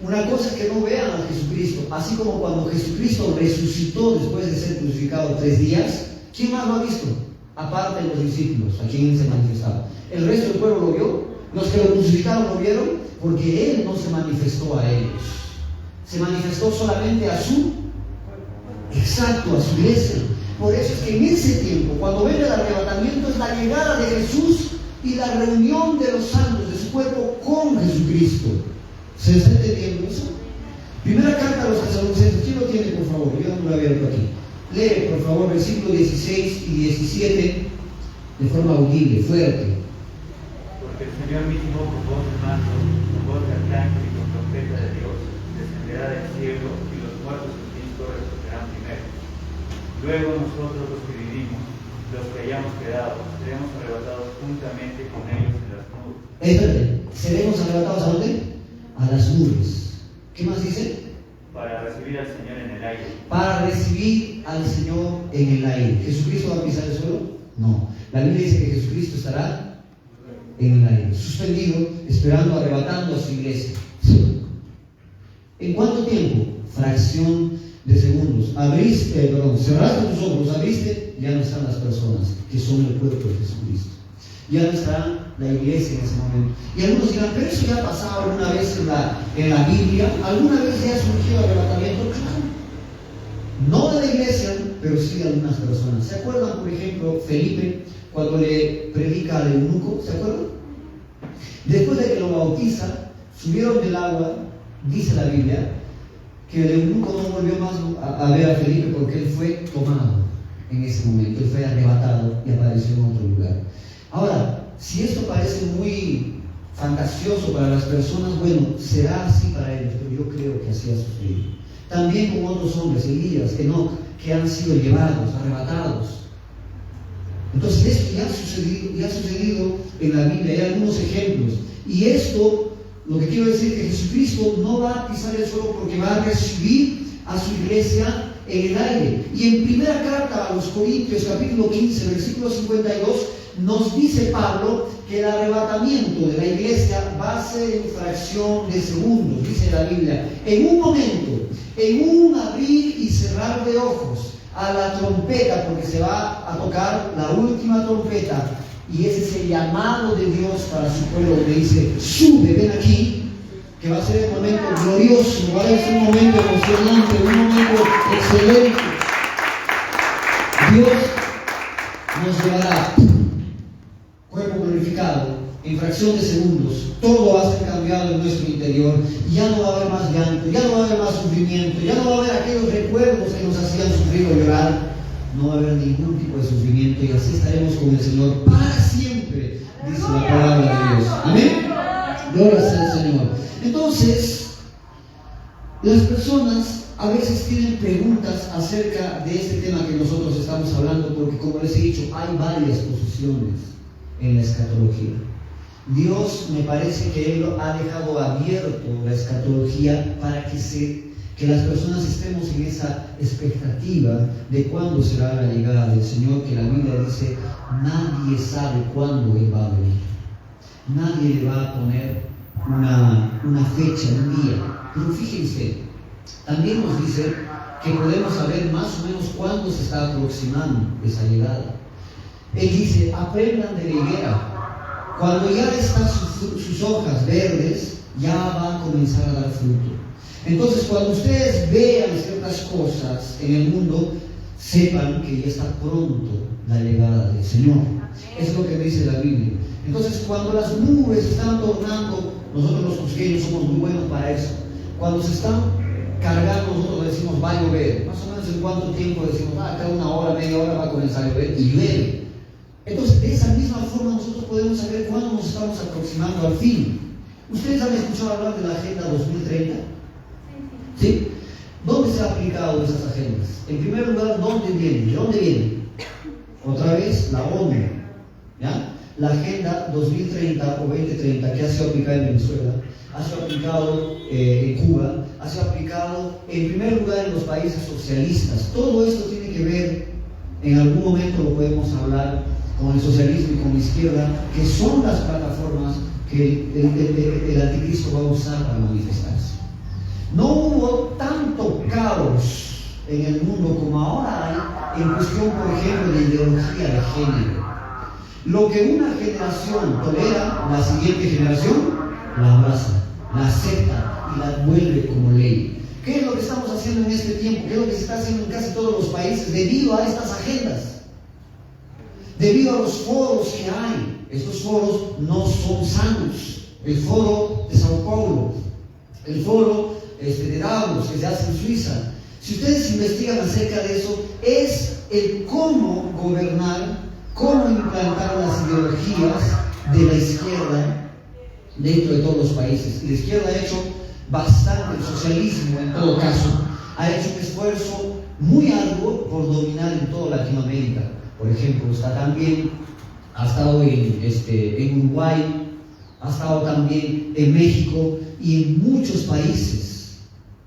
Una cosa es que no vean a Jesucristo, así como cuando Jesucristo resucitó después de ser crucificado 3 días, ¿quién más lo ha visto? Aparte de los discípulos, a quien Él se manifestaba. ¿El resto del pueblo lo vio? Los que lo crucificaron lo vieron, porque Él no se manifestó a ellos. Se manifestó solamente a su iglesia. Por eso es que en ese tiempo, cuando venga el arrebatamiento, es la llegada de Jesús y la reunión de los santos de su cuerpo con Jesucristo. ¿Se está entendiendo eso? Primera carta a los Tesalonicenses. ¿Quién lo tiene, por favor? Yo no lo había visto aquí. Lee, por favor, versículos 16 y 17 de forma audible, fuerte. Porque el Señor mismo, con voz de mando, con voz de arcángel y con trompeta de Dios, descenderá del cielo y los muertos en Cristo resucitarán primero. Luego nosotros los que vivimos, los que hayamos quedado, seremos arrebatados juntamente con ellos en las nubes. Espérate, ¿seremos arrebatados a dónde? A las nubes. ¿Qué más dice? Para recibir al Señor en el aire. Para recibir al Señor en el aire. ¿Jesucristo va a pisar el suelo? No. La Biblia dice que Jesucristo estará en el aire, suspendido, esperando, arrebatando a su iglesia. ¿En cuánto tiempo? Fracción de segundos. Cerraste tus ojos, abriste, ya no están las personas que son el cuerpo de Jesucristo. Ya no está la iglesia en ese momento. Y algunos dirán, pero eso ya ha pasado alguna vez en la Biblia, alguna vez ya ha surgido el arrebatamiento. Claro. No de la iglesia, pero sí de algunas personas. ¿Se acuerdan, por ejemplo, Felipe, cuando le predica al eunuco? ¿Se acuerdan? Después de que lo bautiza, subieron del agua, dice la Biblia, que el eunuco no volvió más a ver a Felipe porque él fue tomado en ese momento, él fue arrebatado y apareció en otro lugar. Ahora, si esto parece muy fantasioso para las personas, bueno, será así para ellos, pero yo creo que así ha sucedido. También con otros hombres, Elías, Enoc, que han sido llevados, arrebatados. Entonces esto ya ha sucedido en la Biblia, hay algunos ejemplos. Y esto, lo que quiero decir es que Jesucristo no va a pisar el suelo porque va a recibir a su iglesia en el aire. Y en primera carta a los Corintios, capítulo 15, versículo 52, nos dice Pablo que el arrebatamiento de la iglesia va a ser en fracción de segundos, dice la Biblia, en un momento, en un abrir y cerrar de ojos, a la trompeta, porque se va a tocar la última trompeta, y ese es el llamado de Dios para su pueblo, que dice, sube, ven aquí, que va a ser un momento glorioso, va a ser un momento emocionante, un momento excelente. Dios nos llevará, cuerpo glorificado, en fracción de segundos, todo va a ser cambiado en nuestro interior. Ya no va a haber más llanto, ya no va a haber más sufrimiento, ya no va a haber aquellos recuerdos que nos hacían sufrir o llorar. No va a haber ningún tipo de sufrimiento y así estaremos con el Señor para siempre, dice la palabra de Dios. Amén. Gloria sea al Señor. Entonces, las personas a veces tienen preguntas acerca de este tema que nosotros estamos hablando, porque como les he dicho, hay varias posiciones en la escatología. Dios, me parece que Él ha dejado abierto la escatología para que las personas estemos en esa expectativa de cuándo será la llegada del Señor, que la Biblia dice, nadie sabe cuándo Él va a venir. Nadie le va a poner una fecha, un día. Pero fíjense, también nos dice que podemos saber más o menos cuándo se está aproximando esa llegada. Él dice, aprendan de la higuera. Cuando ya están sus hojas verdes, ya va a comenzar a dar fruto. Entonces, cuando ustedes vean ciertas cosas en el mundo, sepan que ya está pronto la llegada del Señor. Es lo que dice la Biblia. Entonces, cuando las nubes están tornando, nosotros los cusqueños somos muy buenos para eso. Cuando se están cargando, nosotros decimos, va a llover. Más o menos en cuánto tiempo decimos, cada una hora, media hora va a comenzar a llover, y llueve. Entonces, de esa misma forma nosotros podemos saber cuándo nos estamos aproximando al fin. ¿Ustedes han escuchado hablar de la Agenda 2030? ¿Sí? ¿Dónde se han aplicado esas agendas? En primer lugar, ¿dónde viene? ¿De dónde viene? Otra vez, la ONU. ¿Ya? La Agenda 2030 o 2030, que ha sido aplicada en Venezuela, ha sido aplicado en Cuba, ha sido aplicado en primer lugar en los países socialistas. Todo esto tiene que ver, en algún momento lo podemos hablar, con el socialismo y con la izquierda, que son las plataformas que el anticristo va a usar para manifestarse. No hubo tanto caos en el mundo como ahora hay en cuestión, por ejemplo, de ideología de género. Lo que una generación tolera, la siguiente generación la abraza, la acepta y la vuelve como ley. ¿Qué es lo que estamos haciendo en este tiempo? ¿Qué es lo que se está haciendo en casi todos los países debido a estas agendas? Debido a los foros que hay. Estos foros no son sanos. El foro de Sao Paulo, el foro de Davos, que se hace en Suiza. Si ustedes investigan acerca de eso, es el cómo gobernar, cómo implantar las ideologías de la izquierda dentro de todos los países. Y la izquierda ha hecho bastante, el socialismo en todo caso, ha hecho un esfuerzo muy arduo por dominar en toda Latinoamérica. Por ejemplo, ha estado en Uruguay, ha estado también en México y en muchos países.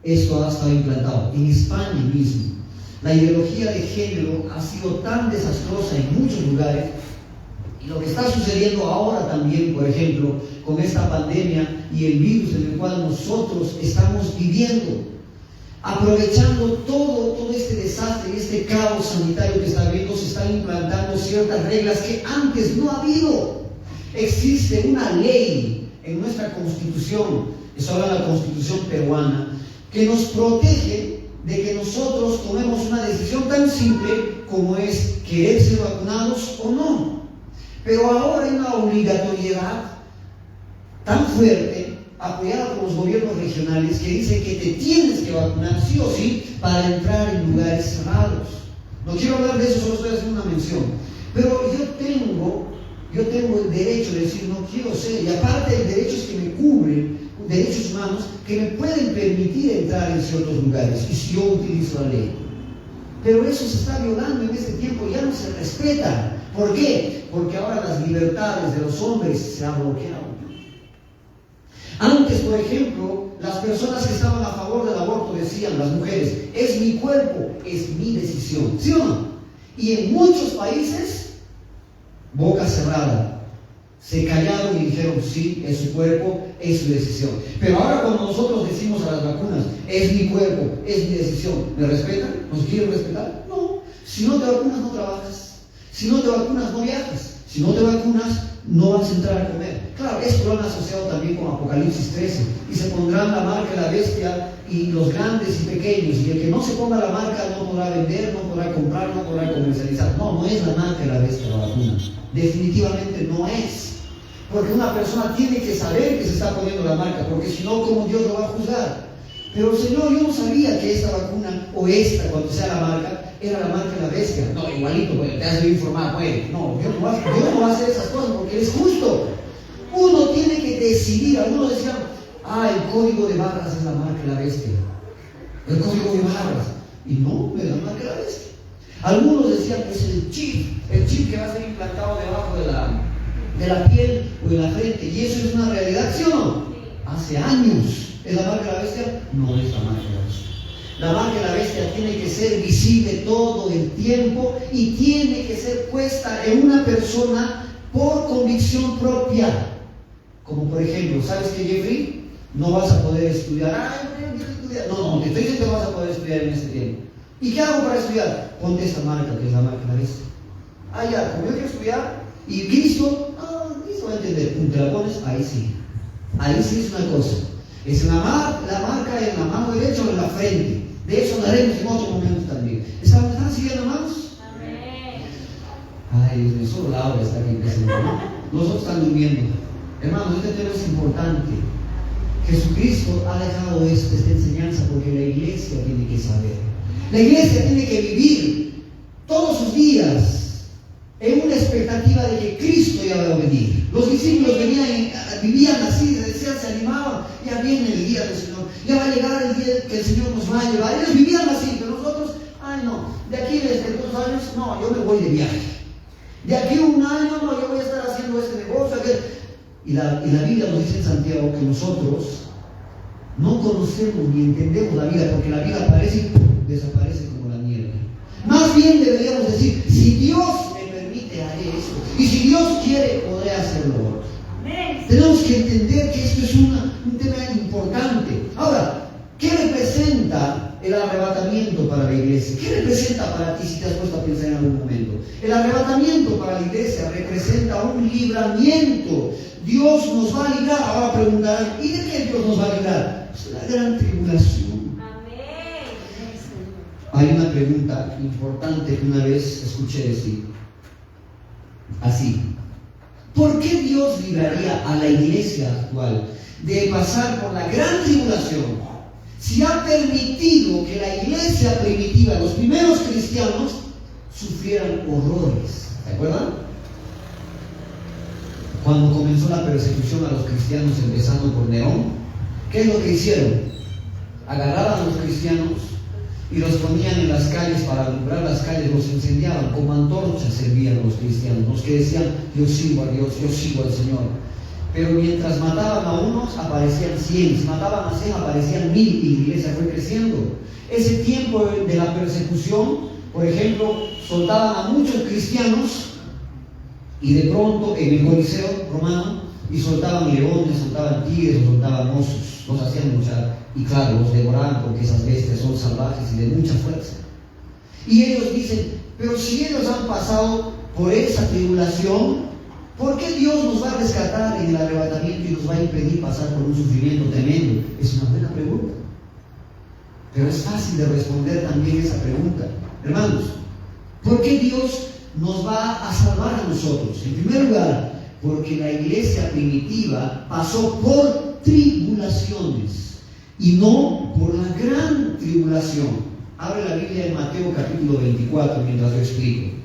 Esto ha estado implantado. En España mismo, la ideología de género ha sido tan desastrosa en muchos lugares. Y lo que está sucediendo ahora también, por ejemplo, con esta pandemia y el virus en el cual nosotros estamos viviendo, aprovechando todo este desastre y este caos sanitario que está habiendo, se están implantando ciertas reglas que antes no ha habido. Existe una ley en nuestra constitución, eso habla la constitución peruana, que nos protege de que nosotros tomemos una decisión tan simple como es querer ser vacunados o no. Pero ahora hay una obligatoriedad tan fuerte, apoyada por los gobiernos regionales, que dicen que te tienes que vacunar sí o sí para entrar en lugares cerrados. No quiero hablar de eso, solo estoy haciendo una mención. Pero yo tengo Yo tengo el derecho de decir no quiero ser, y aparte hay derechos que me cubren, derechos humanos que me pueden permitir entrar en ciertos lugares, y si yo utilizo la ley. Pero eso se está violando en este tiempo, ya no se respeta. ¿Por qué? Porque ahora las libertades de los hombres se han bloqueado. Antes, por ejemplo, las personas que estaban a favor del aborto decían, las mujeres, es mi cuerpo, es mi decisión, ¿sí o no? Y en muchos países, boca cerrada, se callaron y dijeron, sí, es su cuerpo, es su decisión. Pero ahora cuando nosotros decimos a las vacunas, es mi cuerpo, es mi decisión, ¿me respetan? ¿Nos quieren respetar? No. Si no te vacunas, no trabajas. Si no te vacunas, no viajas. Si no te vacunas, no vas a entrar a comer. Claro, esto lo han asociado también con Apocalipsis 13. Y se pondrán la marca de la bestia, y los grandes y pequeños. Y el que no se ponga la marca no podrá vender, no podrá comprar, no podrá comercializar. No, no es la marca de la bestia la vacuna. Definitivamente no es. Porque una persona tiene que saber que se está poniendo la marca, porque si no, ¿cómo Dios lo va a juzgar? Pero Señor, yo no sabía que esta vacuna, o esta, cuando sea la marca, era la marca de la bestia. No, igualito, bueno, te has de informar, bueno. No, Dios no va a hacer esas cosas porque Él es justo. Uno tiene que decidir. Algunos decían, el código de barras es la marca de la bestia. El código de barras. Y no, es la marca de la bestia. Algunos decían que es el chip que va a ser implantado debajo de la piel o de la frente. Y eso es una realidad, ¿sí o no? Hace años. ¿Es la marca de la bestia? No es la marca de la bestia. La marca de la bestia tiene que ser visible todo el tiempo y tiene que ser puesta en una persona por convicción propia. Como por ejemplo, ¿sabes qué, Jeffrey? No vas a poder estudiar. No quiero estudiar. No, te estoy diciendo que vas a poder estudiar en este tiempo. ¿Y qué hago para estudiar? Ponte esta marca, que es la marca de la bestia. Ya, como yo quiero estudiar, y Cristo, Cristo va a entender. Te la pones, ahí sí. Ahí sí es una cosa. Es la marca en la mano derecha o en la frente. De eso hablaremos en otro momento también. ¿Están siguiendo, hermanos? Amén. Ay, Dios mío, solo Laura está aquí presente, ¿no? Los otros están durmiendo. Hermanos, este tema es importante. Jesucristo ha dejado esta enseñanza porque la iglesia tiene que saber. La iglesia tiene que vivir todos sus días en una expectativa de que Cristo ya va a venir. Los discípulos vivían así, se animaban, ya viene el día del Señor, ya va a llegar el día que el Señor nos va a llevar. Ellos vivían así, pero nosotros, no, de aquí desde 2 años, no, yo me voy de viaje. De aquí 1 año, no, yo voy a estar haciendo este negocio, aquel. Y la Biblia nos dice en Santiago que nosotros no conocemos ni entendemos la vida, porque la vida aparece y desaparece como la niebla. Más bien deberíamos decir, si Dios me permite, haré esto. Y si Dios quiere, podré hacerlo otro. Tenemos que entender que esto es un tema importante. Ahora, ¿qué representa el arrebatamiento para la iglesia? ¿Qué representa para ti si te has puesto a pensar en algún momento? El arrebatamiento para la iglesia representa un libramiento. Dios nos va a librar. Ahora preguntarán, ¿y de qué Dios nos va a librar? Pues la gran tribulación. Amén. Hay una pregunta importante que una vez escuché decir así: ¿por qué Dios libraría a la iglesia actual de pasar por la gran tribulación si ha permitido que la iglesia primitiva, los primeros cristianos, sufrieran horrores? ¿Se acuerdan? Cuando comenzó la persecución a los cristianos, empezando por Nerón, ¿qué es lo que hicieron? Agarraban a los cristianos y los ponían en las calles para alumbrar las calles, los incendiaban, como antorchas servían a los cristianos, los que decían, yo sigo a Dios, yo sigo al Señor. Pero mientras mataban a unos, aparecían 100, si mataban a 100, aparecían 1000 y la iglesia fue creciendo. Ese tiempo de la persecución, por ejemplo, soltaban a muchos cristianos y de pronto en el Coliseo romano, y soltaban leones, soltaban tigres, o soltaban osos, los hacían luchar, y claro, los devoraban porque esas bestias son salvajes y de mucha fuerza. Y ellos dicen, pero si ellos han pasado por esa tribulación, ¿por qué Dios nos va a rescatar en el arrebatamiento y nos va a impedir pasar por un sufrimiento tremendo? Es una buena pregunta, pero es fácil de responder también esa pregunta. Hermanos, ¿por qué Dios nos va a salvar a nosotros? En primer lugar, porque la iglesia primitiva pasó por tribulaciones y no por la gran tribulación. Abre la Biblia en Mateo capítulo 24 mientras yo explico.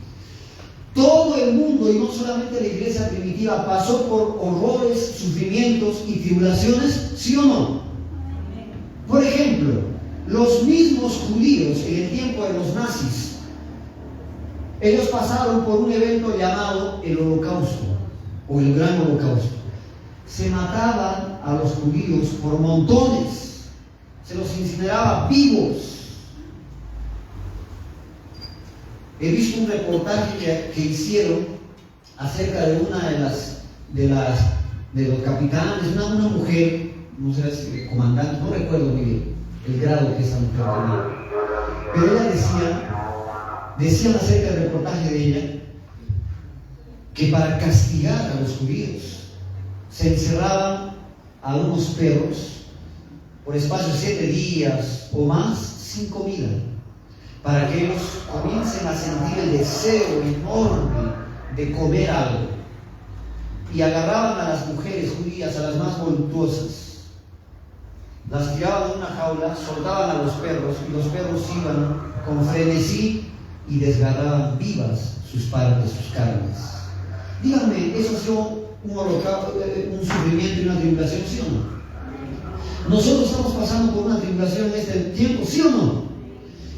Todo el mundo, y no solamente la iglesia primitiva, pasó por horrores, sufrimientos y tribulaciones, ¿sí o no? Por ejemplo, los mismos judíos en el tiempo de los nazis, ellos pasaron por un evento llamado el Holocausto, o el Gran Holocausto. Se mataban a los judíos por montones, se los incineraba vivos. He visto un reportaje que hicieron acerca de una de los capitanes, una mujer, no sé si comandante, no recuerdo muy bien el grado que esa mujer tenía, pero ella decían acerca del reportaje de ella, que para castigar a los judíos se encerraban a unos perros por espacio de 7 días o más sin comida, para que ellos comiencen a sentir el deseo enorme de comer algo. Y agarraban a las mujeres judías, a las más voluptuosas, las tiraban en una jaula, soltaban a los perros, y los perros iban con frenesí y desgarraban vivas sus partes, sus carnes. Díganme, ¿eso ha sido un holocausto, un sufrimiento y una tribulación, sí o no? Nosotros estamos pasando por una tribulación en este tiempo, ¿sí o no?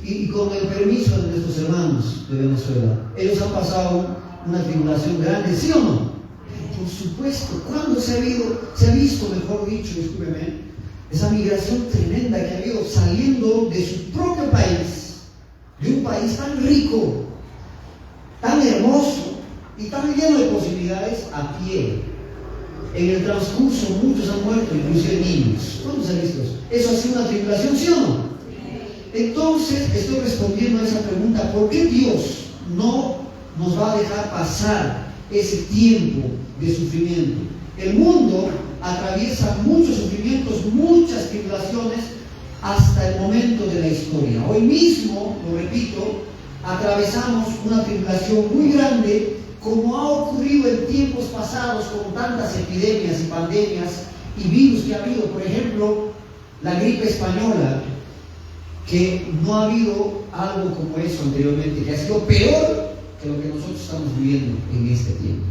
Y con el permiso de nuestros hermanos de Venezuela, ellos han pasado una tribulación grande, ¿sí o no? Por supuesto. ¿Cuándo se ha visto, mejor dicho, discúlpeme, esa migración tremenda que ha habido saliendo de su propio país, de un país tan rico, tan hermoso y tan lleno de posibilidades, a pie? En el transcurso muchos han muerto, inclusive niños. ¿Cuándo se ha visto eso? ¿Eso ha sido una tribulación, sí o no? Entonces estoy respondiendo a esa pregunta: ¿por qué Dios no nos va a dejar pasar ese tiempo de sufrimiento? El mundo atraviesa muchos sufrimientos, muchas tribulaciones hasta el momento de la historia. Hoy mismo, lo repito, atravesamos una tribulación muy grande, como ha ocurrido en tiempos pasados con tantas epidemias y pandemias y virus que ha habido. Por ejemplo, la gripe española, que no ha habido algo como eso anteriormente, que ha sido peor que lo que nosotros estamos viviendo en este tiempo.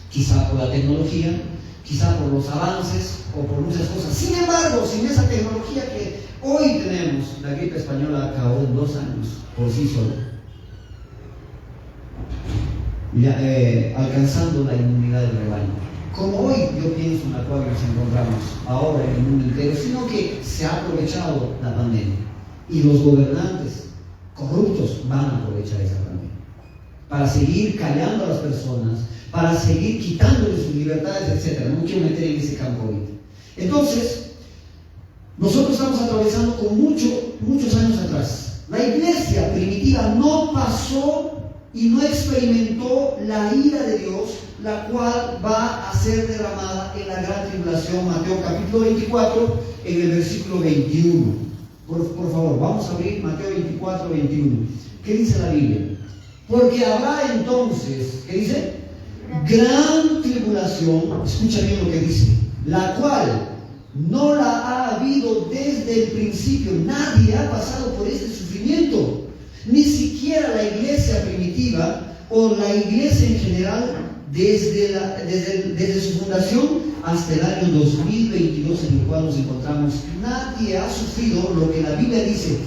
Quizá por la tecnología, quizá por los avances o por muchas cosas. Sin embargo, sin esa tecnología que hoy tenemos, la gripe española acabó en 2 años por sí sola, alcanzando la inmunidad del rebaño. Como hoy yo pienso en la cual nos encontramos ahora en el mundo entero, sino que se ha aprovechado la pandemia. Y los gobernantes corruptos van a aprovechar esa pandemia para seguir callando a las personas, para seguir quitándoles sus libertades, etc. No me quiero meter en ese campo ahorita. Entonces, nosotros estamos atravesando con muchos años atrás. La iglesia primitiva no pasó y no experimentó la ira de Dios, la cual va a ser derramada en la gran tribulación. Mateo capítulo 24, en el versículo 21. Por favor, vamos a abrir Mateo 24, 21. ¿Qué dice la Biblia? Porque habrá entonces, ¿qué dice? Gran tribulación, escucha bien lo que dice, la cual no la ha habido desde el principio. Nadie ha pasado por este sufrimiento, ni siquiera la iglesia primitiva o la iglesia en general, desde su fundación hasta el año 2022 en el cual nos encontramos. Nadie ha sufrido lo que la Biblia dice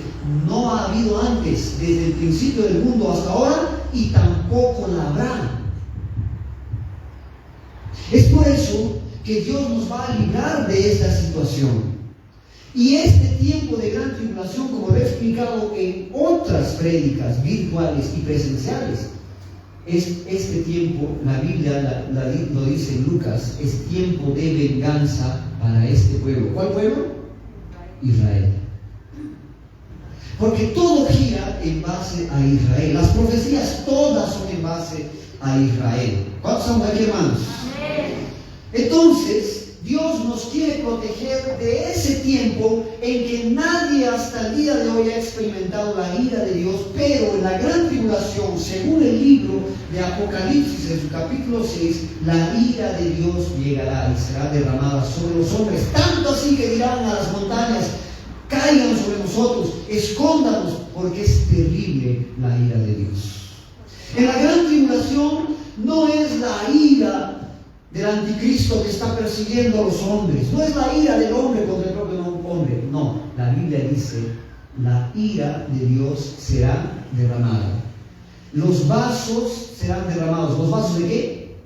no ha habido antes, desde el principio del mundo hasta ahora, y tampoco la habrá. Es por eso que Dios nos va a librar de esta situación. Y este tiempo de gran tribulación, como lo he explicado en otras prédicas virtuales y presenciales, es este tiempo, la Biblia lo dice en Lucas, es tiempo de venganza para este pueblo. ¿Cuál pueblo? Israel. Porque todo gira en base a Israel. Las profecías todas son en base a Israel. ¿Cuántos estamos aquí, hermanos? Entonces, Dios nos quiere proteger de ese tiempo en que nadie hasta el día de hoy ha experimentado la ira de Dios, pero en la gran tribulación, según el libro de Apocalipsis en su capítulo 6, la ira de Dios llegará y será derramada sobre los hombres, tanto así que dirán a las montañas: caigan sobre nosotros, escóndanos, porque es terrible la ira de Dios. En la gran tribulación no es la ira del anticristo que está persiguiendo a los hombres, no es la ira del hombre contra el propio hombre, no, la Biblia dice, la ira de Dios será derramada. Los vasos serán derramados. ¿Los vasos de qué?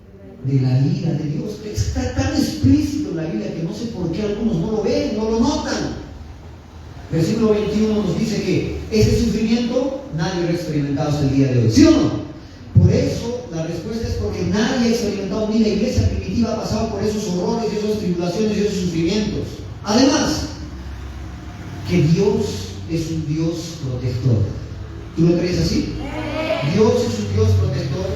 De la ira de Dios. Está tan explícito en la Biblia que no sé por qué algunos no lo ven, no lo notan. Versículo 21 nos dice que ese sufrimiento nadie lo ha experimentado hasta el día de hoy. ¿Sí o no? Por eso la respuesta es porque nadie ha experimentado, ni la iglesia primitiva ha pasado por esos horrores, y esas tribulaciones y esos sufrimientos. Además, que Dios es un Dios protector. ¿Tú lo crees así? Dios es un Dios protector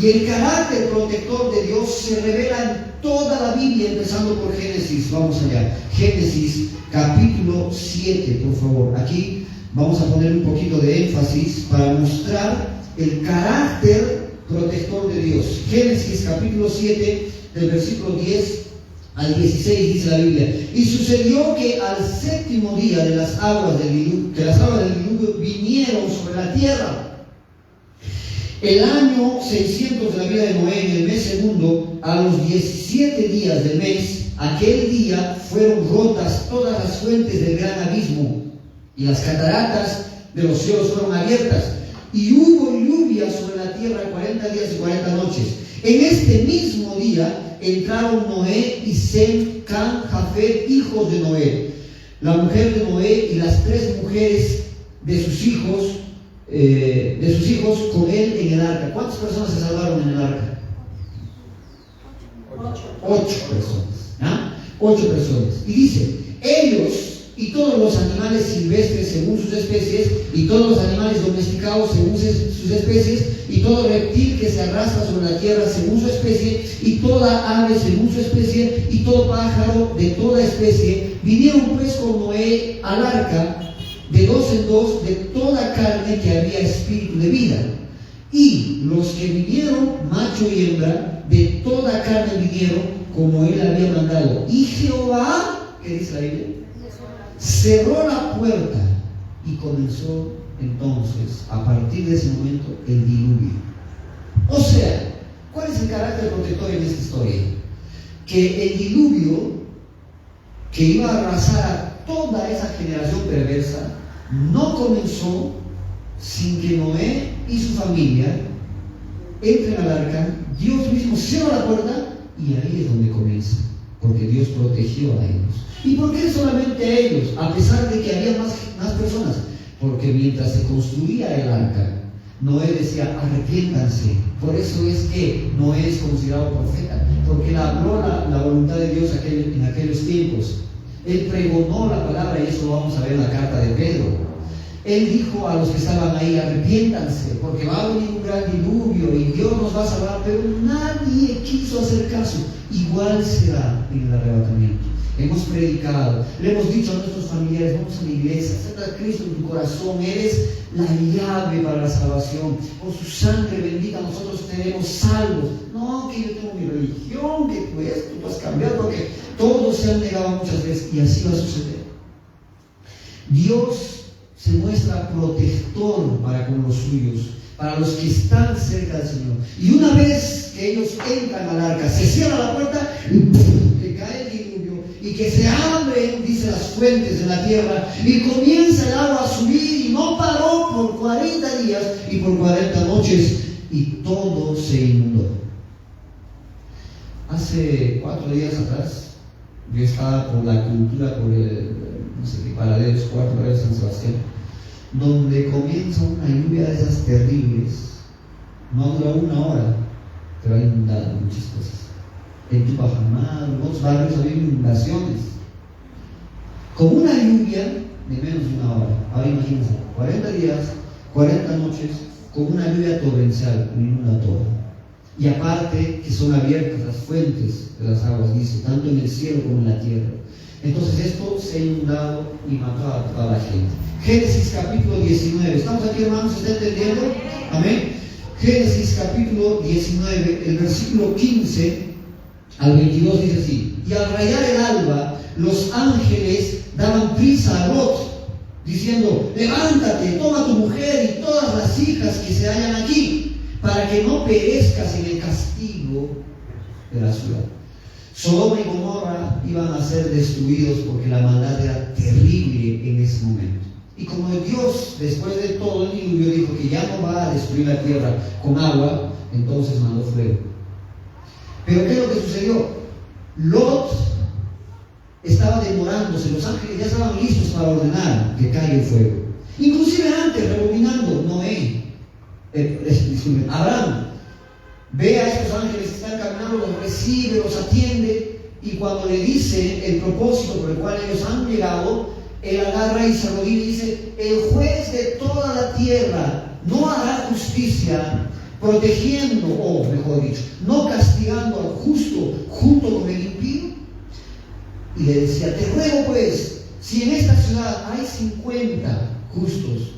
y el carácter protector de Dios se revela en toda la Biblia, empezando por Génesis. Vamos allá. Génesis capítulo 7, por favor. Aquí vamos a poner un poquito de énfasis para mostrar el carácter protector de Dios. Génesis capítulo 7, del versículo 10 al 16 dice la Biblia: y sucedió que al séptimo día de las aguas del diluvio vinieron sobre la tierra. El año 600 de la vida de Noé, en el mes segundo, a los 17 días del mes, aquel día fueron rotas todas las fuentes del gran abismo, y las cataratas de los cielos fueron abiertas, y hubo lluvia sobre la tierra 40 días y 40 noches. En este mismo día entraron Noé y Sem, Can, Jafet, hijos de Noé, la mujer de Noé y las 3 mujeres de sus hijos con él en el arca. ¿Cuántas personas se salvaron en el arca? 8 personas. ¿Ah? 8 personas. Y dice: ellos y todos los animales silvestres según sus especies, y todos los animales domesticados según sus especies, y todo reptil que se arrastra sobre la tierra según su especie, y toda ave según su especie, y todo pájaro de toda especie, vinieron pues con Noé al arca, de 2 en 2, de toda carne que había espíritu de vida. Y los que vinieron, macho y hembra, de toda carne vinieron, como él había mandado. Y Jehová, ¿qué dice la Biblia? Cerró la puerta, y comenzó entonces, a partir de ese momento, el diluvio. O sea, ¿cuál es el carácter protector en esta historia? Que el diluvio, que iba a arrasar a toda esa generación perversa, no comenzó sin que Noé y su familia entren al arca. Dios mismo cierra la puerta, y ahí es donde comienza, porque Dios protegió a ellos. ¿Y por qué solamente a ellos? A pesar de que había más personas. Porque mientras se construía el arca, Noé decía: arrepiéntanse. Por eso es que Noé es considerado profeta, porque él habló la voluntad de Dios en aquellos tiempos. Él pregonó la palabra, y eso lo vamos a ver en la carta de Pedro. Él dijo a los que estaban ahí: arrepiéntanse, porque va a venir un gran diluvio y Dios nos va a salvar. Pero nadie quiso hacer caso. Igual será en el arrebatamiento. Hemos predicado, le hemos dicho a nuestros familiares: vamos a la iglesia, acepta a Cristo en tu corazón, eres la llave para la salvación, por su sangre bendita nosotros seremos salvos. No, que yo tengo mi religión, que tú has cambiado, porque todos se han negado muchas veces, y así va a suceder. Dios se muestra protector para con los suyos, para los que están cerca del Señor. Y una vez que ellos entran al arca, se cierra la puerta y que cae el diluvio, y que se abren, dice, las fuentes de la tierra, y comienza el agua a subir, y no paró por 40 días y por 40 noches, y todo se inundó. Hace 4 días atrás, yo estaba por la cultura, por el, no sé qué, Paraderos, 4 de San Sebastián, donde comienza una lluvia de esas terribles. No dura 1 hora, pero ha inundado muchas cosas. En Tupajamar, en otros barrios había inundaciones. Con una lluvia de menos de 1 hora. Ahora imagínense, 40 días, 40 noches, con una lluvia torrencial, inunda todo. Y aparte que son abiertas las fuentes de las aguas, dice, tanto en el cielo como en la tierra. Entonces esto se ha inundado y mató a toda la gente. Génesis capítulo 19. ¿Estamos aquí, hermanos? ¿Se está entendiendo? Amén. Génesis capítulo 19, el versículo 15 al 22 dice así: y al rayar el alba, los ángeles daban prisa a Lot, diciendo: levántate, toma tu mujer y todas las hijas que se hallan aquí, para que no perezcas en el castigo de la ciudad. Sodoma y Gomorra iban a ser destruidos porque la maldad era terrible en ese momento. Y como Dios, después de todo el diluvio, dijo que ya no va a destruir la tierra con agua, entonces mandó fuego. Pero ¿qué es lo que sucedió? Lot estaba demorándose, los ángeles ya estaban listos para ordenar que caiga el fuego. Inclusive antes, rebobinando, Abraham ve a estos ángeles que están caminando, los recibe, los atiende, y cuando le dice el propósito por el cual ellos han llegado, él agarra y se arrodilla y dice: el juez de toda la tierra no hará justicia protegiendo, o mejor dicho, no castigando al justo junto con el impío. Y le decía: te ruego pues, si en esta ciudad hay 50 justos,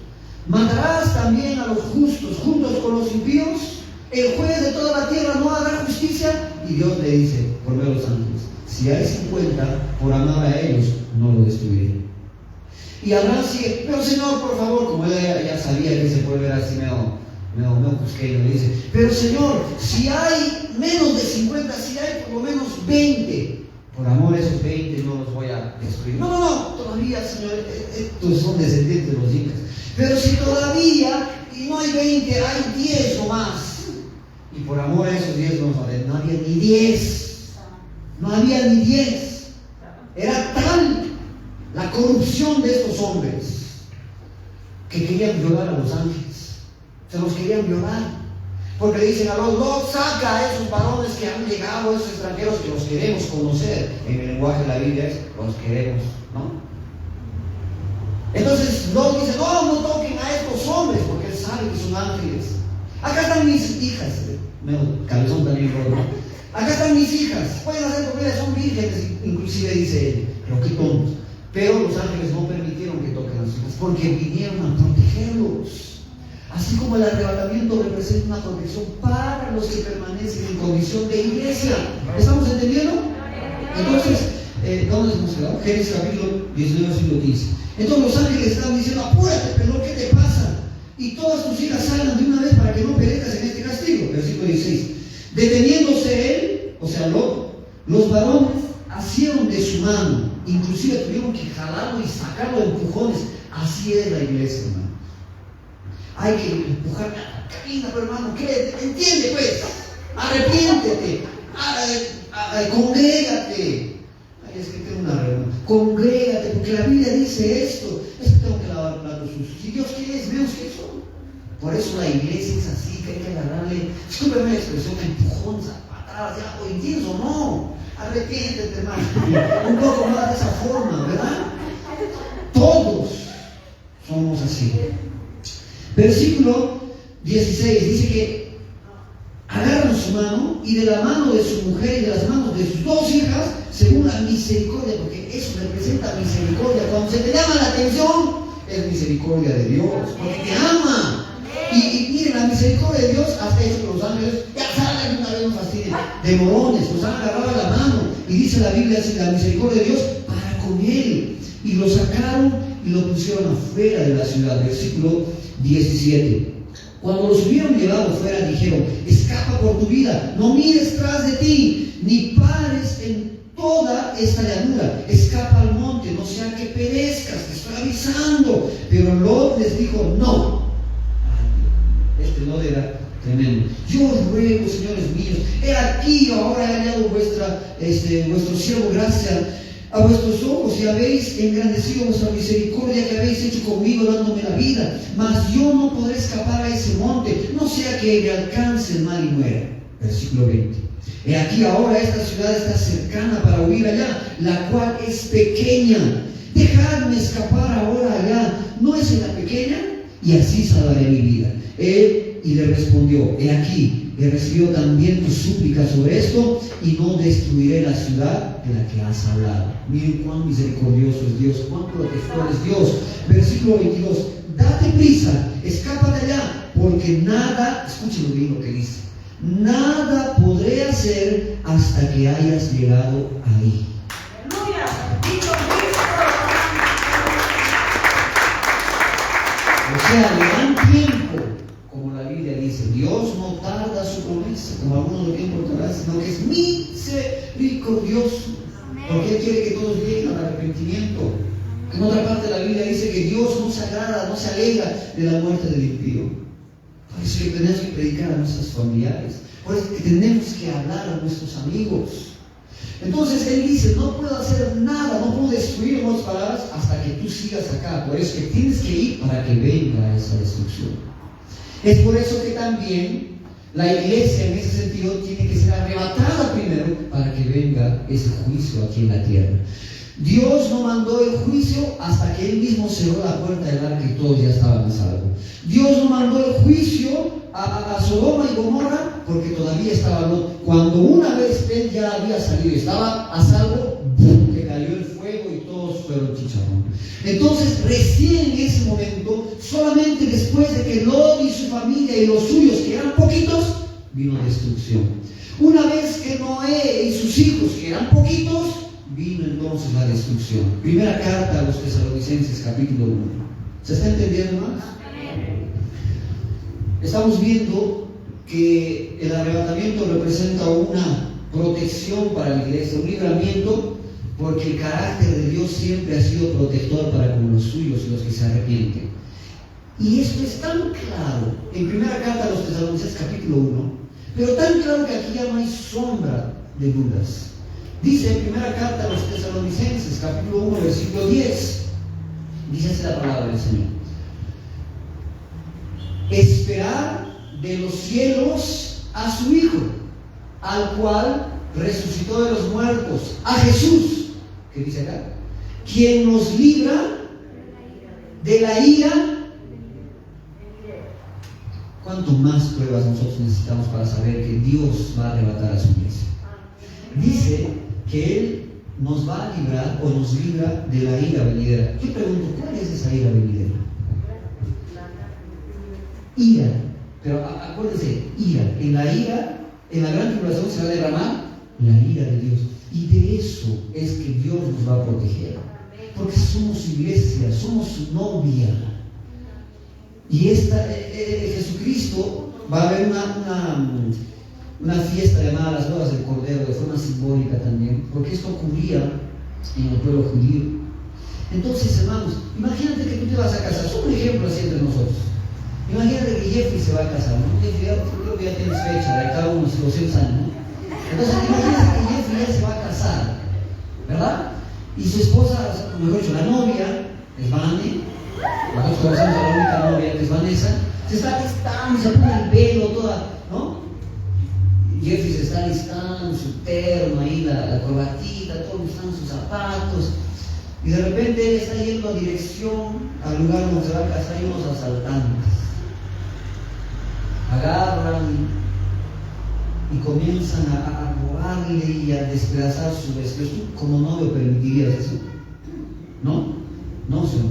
¿matarás también a los justos juntos con los impíos? El juez de toda la tierra no hará justicia. Y Dios le dice por medio de los ángeles: si hay 50, por amar a ellos no lo destruiré. Y Abraham sigue: pero Señor, por favor, como él ya sabía que ese pueblo era así medio cusqueño, le dice: pero Señor, si hay menos de 50, si hay por lo menos 20, por amor a esos 20 no los voy a destruir. No, todavía, Señor, estos son descendientes de los incas. Pero si todavía y no hay 20, hay 10 o más. Y por amor a esos 10 no había ni 10. No había ni 10. Era tal la corrupción de estos hombres que querían violar a los ángeles. Se los querían violar. Porque le dicen a Lot: saca a esos varones que han llegado, esos extranjeros que los queremos conocer. En el lenguaje de la Biblia es: los queremos, ¿no? Entonces Lot dice: no toquen a estos hombres, porque él sabe que son ángeles. Acá están mis hijas. Cabezón también, ¿no? Acá están mis hijas, pueden hacer comida, son vírgenes, inclusive dice él. Pero qué tontos. Pero los ángeles no permitieron que toquen a las hijas, porque vinieron a protegerlos. Así como el arrebatamiento representa una protección para los que permanecen en condición de iglesia. ¿Estamos entendiendo? Entonces, ¿dónde hemos quedado? Génesis capítulo 19, versículo 15. Entonces los ángeles estaban diciendo: apúrate, pero ¿qué te pasa? Y todas tus hijas salgan de una vez para que no perezcas en este castigo. Versículo 16. Deteniéndose él, o sea, los varones asieron de su mano, inclusive tuvieron que jalarlo y sacarlo de empujones. Así es la iglesia, hermano. Hay que empujar. Camina, pero hermano, ¿qué? Entiende pues, arrepiéntete, congrégate. Ay, es que tengo una reunión. Congrégate, porque la Biblia dice esto. Es que tengo que lavar platos sucios. Si Dios quiere, es menos que eso. Por eso la iglesia es así, que hay que agarrarle, discúlpeme la expresión, empujones, patadas, ya, ¿o entiendes o no? Arrepiéntete, hermano. Un poco más de esa forma, ¿verdad? Todos somos así. Versículo 16 dice que agarran su mano, y de la mano de su mujer y de las manos de sus 2 hijas, según la misericordia, porque eso representa misericordia. Cuando se te llama la atención, es misericordia de Dios, porque te ama. Y miren, la misericordia de Dios hasta hecho que los ángeles ya salgan una vez, no fastidien, de morones, los han agarrado la mano. Y dice la Biblia así: la misericordia de Dios para con él. Y lo sacaron y lo pusieron afuera de la ciudad. Versículo 17. Cuando los hubieron llevado fuera, dijeron: escapa por tu vida, no mires tras de ti, ni pares en toda esta llanura, escapa al monte, no sea que perezcas, te estoy avisando. Pero Lot les dijo: no. Este Lot era tremendo. Yo os ruego, señores míos, he aquí, ahora he hallado vuestro siervo gracia a vuestros ojos, y habéis engrandecido vuestra misericordia que habéis hecho conmigo, dándome la vida. Mas yo no podré escapar a ese monte, no sea que me alcance el mal y muera. Versículo 20. He aquí ahora esta ciudad está cercana para huir allá, la cual es pequeña. Dejadme escapar ahora allá, ¿no es en la pequeña? Y así salvaré mi vida. Él y le respondió: he aquí, he recibido también tu súplica sobre esto, y no destruiré la ciudad de la que has hablado. Miren cuán misericordioso es Dios, cuán protector es Dios. Versículo 22. Date prisa, escapa de allá, porque nada, escuchen bien lo que dice, nada podré hacer hasta que hayas llegado ahí. O sea, le dan tiempo, como la Biblia dice. Dios no como algunos lo quieren portar, sino que es misericordioso, porque Él quiere que todos lleguen al arrepentimiento. En otra parte de la Biblia dice que Dios no se agrada, no se alegra de la muerte del impío. Por eso que tenemos que predicar a nuestros familiares, por eso que tenemos que hablar a nuestros amigos. Entonces Él dice, no puedo hacer nada, no puedo destruir, en otras palabras, hasta que tú sigas acá. Por eso que tienes que ir para que venga esa destrucción. Es por eso que también la iglesia en ese sentido tiene que ser arrebatada primero para que venga ese juicio aquí en la tierra. Dios no mandó el juicio hasta que Él mismo cerró la puerta del arca y todos ya estaban a salvo. Dios no mandó el juicio a Sodoma y Gomorra porque todavía estaba Lot. Cuando una vez Él ya había salido y estaba a salvo, que cayó el fuego y todos fueron chicharrón. Entonces recién en ese momento, solamente después de que Lot y su familia y los suyos, que eran poquitos, vino destrucción. Una vez que Noé y sus hijos, que eran poquitos, vino entonces la destrucción. Primera carta a los Tesalonicenses, capítulo 1. ¿Se está entendiendo más? Estamos viendo que el arrebatamiento representa una protección para la iglesia, un libramiento, porque el carácter de Dios siempre ha sido protector para con los suyos y los que se arrepienten. Y esto es tan claro en primera carta a los Tesalonicenses, capítulo 1, pero tan claro que aquí ya no hay sombra de dudas. Dice en primera carta a los Tesalonicenses, capítulo 1, versículo 10, dice así la palabra del Señor: esperar de los cielos a su Hijo, al cual resucitó de los muertos, a Jesús, que dice acá, quien nos libra de la ira. ¿Cuánto más pruebas nosotros necesitamos para saber que Dios va a arrebatar a su iglesia? Dice que Él nos va a librar o nos libra de la ira venidera. Yo pregunto, ¿cuál es esa ira venidera? Ira, pero acuérdense, ira. En la gran tribulación se va a derramar la ira de Dios. Y de eso es que Dios nos va a proteger. Porque somos su iglesia, somos su novia. Y Jesucristo va a haber una fiesta llamada las bodas del Cordero, de forma simbólica también, porque esto ocurría en el pueblo judío. Entonces, hermanos, imagínate que tú te vas a casar. Es un ejemplo así entre nosotros. Imagínate que Jeffrey se va a casar, ¿no? Jeffrey, creo que ya tienes fecha, de cada unos 200 años, ¿no? Entonces, imagínate que Jeffrey ya se va a casar, ¿verdad? Y su esposa, mejor dicho, la novia, es Vane, nosotros conocemos a la única novia, que es Vanessa, se está alistando, se pone el velo, toda, ¿no? Jeffrey se está alistando, su terno ahí, la corbatita, todos están sus zapatos, y de repente él está yendo a dirección al lugar donde se va a casar y unos asaltantes agarran y comienzan a robarle y a despedazar su vestido. ¿Tú como novio permitirías eso? ¿No? No, señor.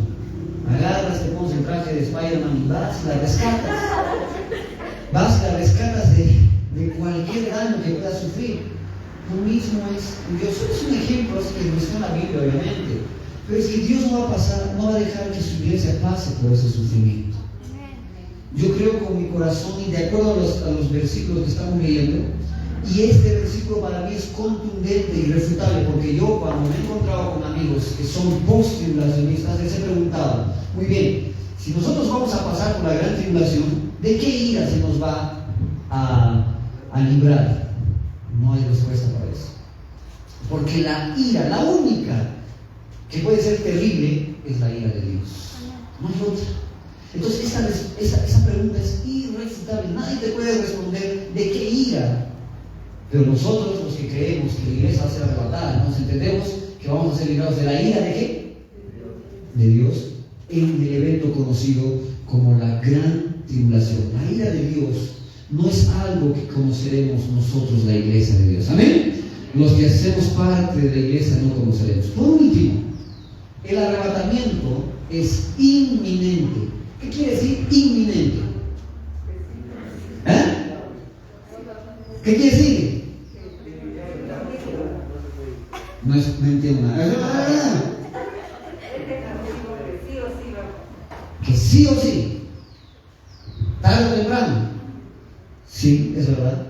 Agarras, te pones el traje de Spider-Man y vas y la rescatas. Vas y la rescatas de cualquier daño que pueda sufrir. Lo mismo es Dios. Es un ejemplo, así que menciona la Biblia, obviamente. Pero es que Dios no va a dejar que su iglesia pase por ese sufrimiento. Yo creo con mi corazón, y de acuerdo a los versículos que estamos leyendo, y este versículo para mí es contundente y irrefutable, porque yo cuando me he encontrado con amigos que son post-tribulacionistas, les he preguntado, muy bien, si nosotros vamos a pasar por la gran tribulación, ¿de qué ira se nos va a librar? No hay respuesta para eso. Porque la ira, la única que puede ser terrible, es la ira de Dios. No hay otra. Entonces esa pregunta es irrefutable. Nadie te puede responder de qué ira. Pero nosotros, los que creemos que la iglesia va a ser arrebatada, nos entendemos que vamos a ser librados de la ira de qué? De Dios, en el evento conocido como la gran tribulación. La ira de Dios no es algo que conoceremos nosotros, la iglesia de Dios. Amén. Los que hacemos parte de la iglesia no conoceremos. Por último, el arrebatamiento es inminente. ¿Qué quiere decir inminente? ¿Qué quiere decir? No entiendo nada. Que sí o sí, tarde o temprano. Sí, es verdad.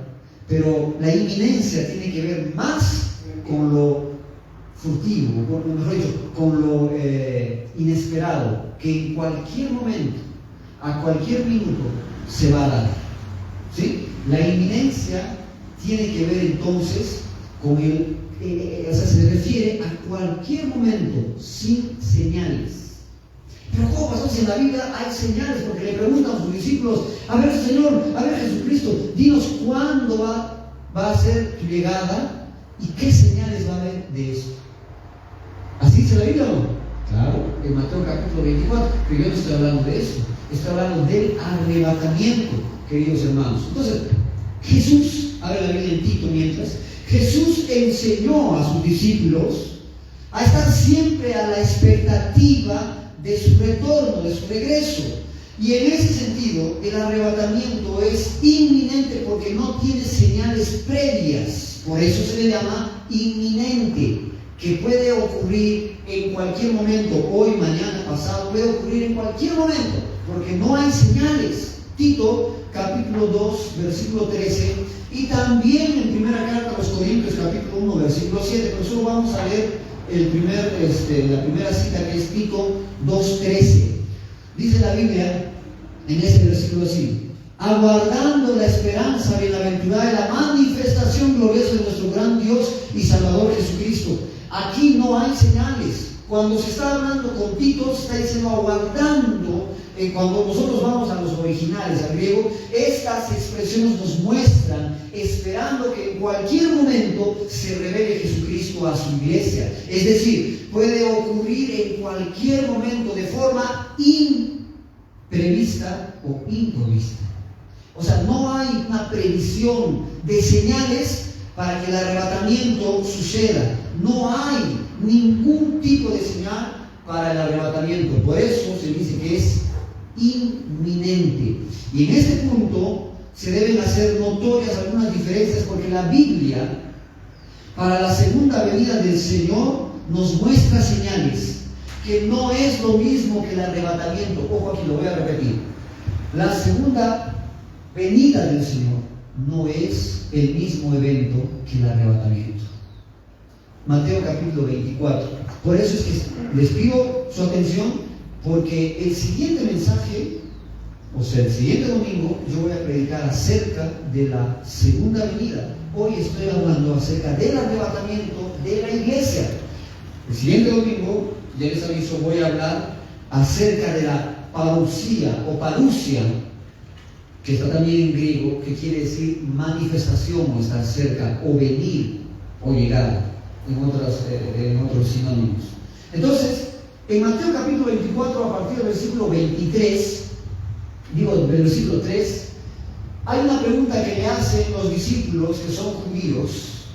Pero la inminencia tiene que ver más con lo furtivo, mejor dicho, con lo inesperado, que en cualquier momento, a cualquier minuto, se va a dar. ¿Sí? La inminencia tiene que ver entonces con o sea, se refiere a cualquier momento, sin señales. Pero ¿cómo pasó si en la Biblia hay señales? Porque le preguntan a sus discípulos, a ver Señor, a ver Jesucristo, dinos cuándo va a ser tu llegada y qué señales va a haber de eso. ¿Así dice la Biblia o no? Claro, en Mateo capítulo 24, pero yo no estoy hablando de eso, estoy hablando del arrebatamiento, queridos hermanos. Entonces, Jesús, a ver la Biblia en Tito mientras, Jesús enseñó a sus discípulos a estar siempre a la expectativa de su retorno, de su regreso. Y en ese sentido, el arrebatamiento es inminente porque no tiene señales previas. Por eso se le llama inminente, que puede ocurrir en cualquier momento, hoy, mañana, pasado, puede ocurrir en cualquier momento, porque no hay señales. Tito, capítulo 2, versículo 13, y también en primera carta a los Corintios, capítulo 1, versículo 7, pero solo vamos a ver la primera cita, que es Tito 2:13. Dice la Biblia en ese versículo así: aguardando la esperanza bienaventurada de la manifestación gloriosa de nuestro gran Dios y Salvador Jesucristo. Aquí no hay señales. Cuando se está hablando con Tito, se está diciendo aguardando. Cuando nosotros vamos a los originales, al griego, estas expresiones nos muestran esperando que en cualquier momento se revele Jesucristo a su iglesia. Es decir, puede ocurrir en cualquier momento de forma imprevista o improvista. O sea, no hay una previsión de señales para que el arrebatamiento suceda. No hay ningún tipo de señal para el arrebatamiento. Por eso se dice que es inminente. Y en este punto se deben hacer notorias algunas diferencias, porque la Biblia para la segunda venida del Señor nos muestra señales, que no es lo mismo que el arrebatamiento. Ojo, aquí lo voy a repetir: la segunda venida del Señor no es el mismo evento que el arrebatamiento. Mateo capítulo 24. Por eso es que les pido su atención, porque el siguiente mensaje, o sea, el siguiente domingo, yo voy a predicar acerca de la segunda venida. Hoy estoy hablando acerca del arrebatamiento de la iglesia. El siguiente domingo, ya les aviso, voy a hablar acerca de la parusía o parusia, que está también en griego, que quiere decir manifestación o estar cerca, o venir, o llegar, en otros sinónimos. Entonces, en Mateo capítulo 24, a partir del versículo 23, del versículo 3, hay una pregunta que le hacen los discípulos que son judíos,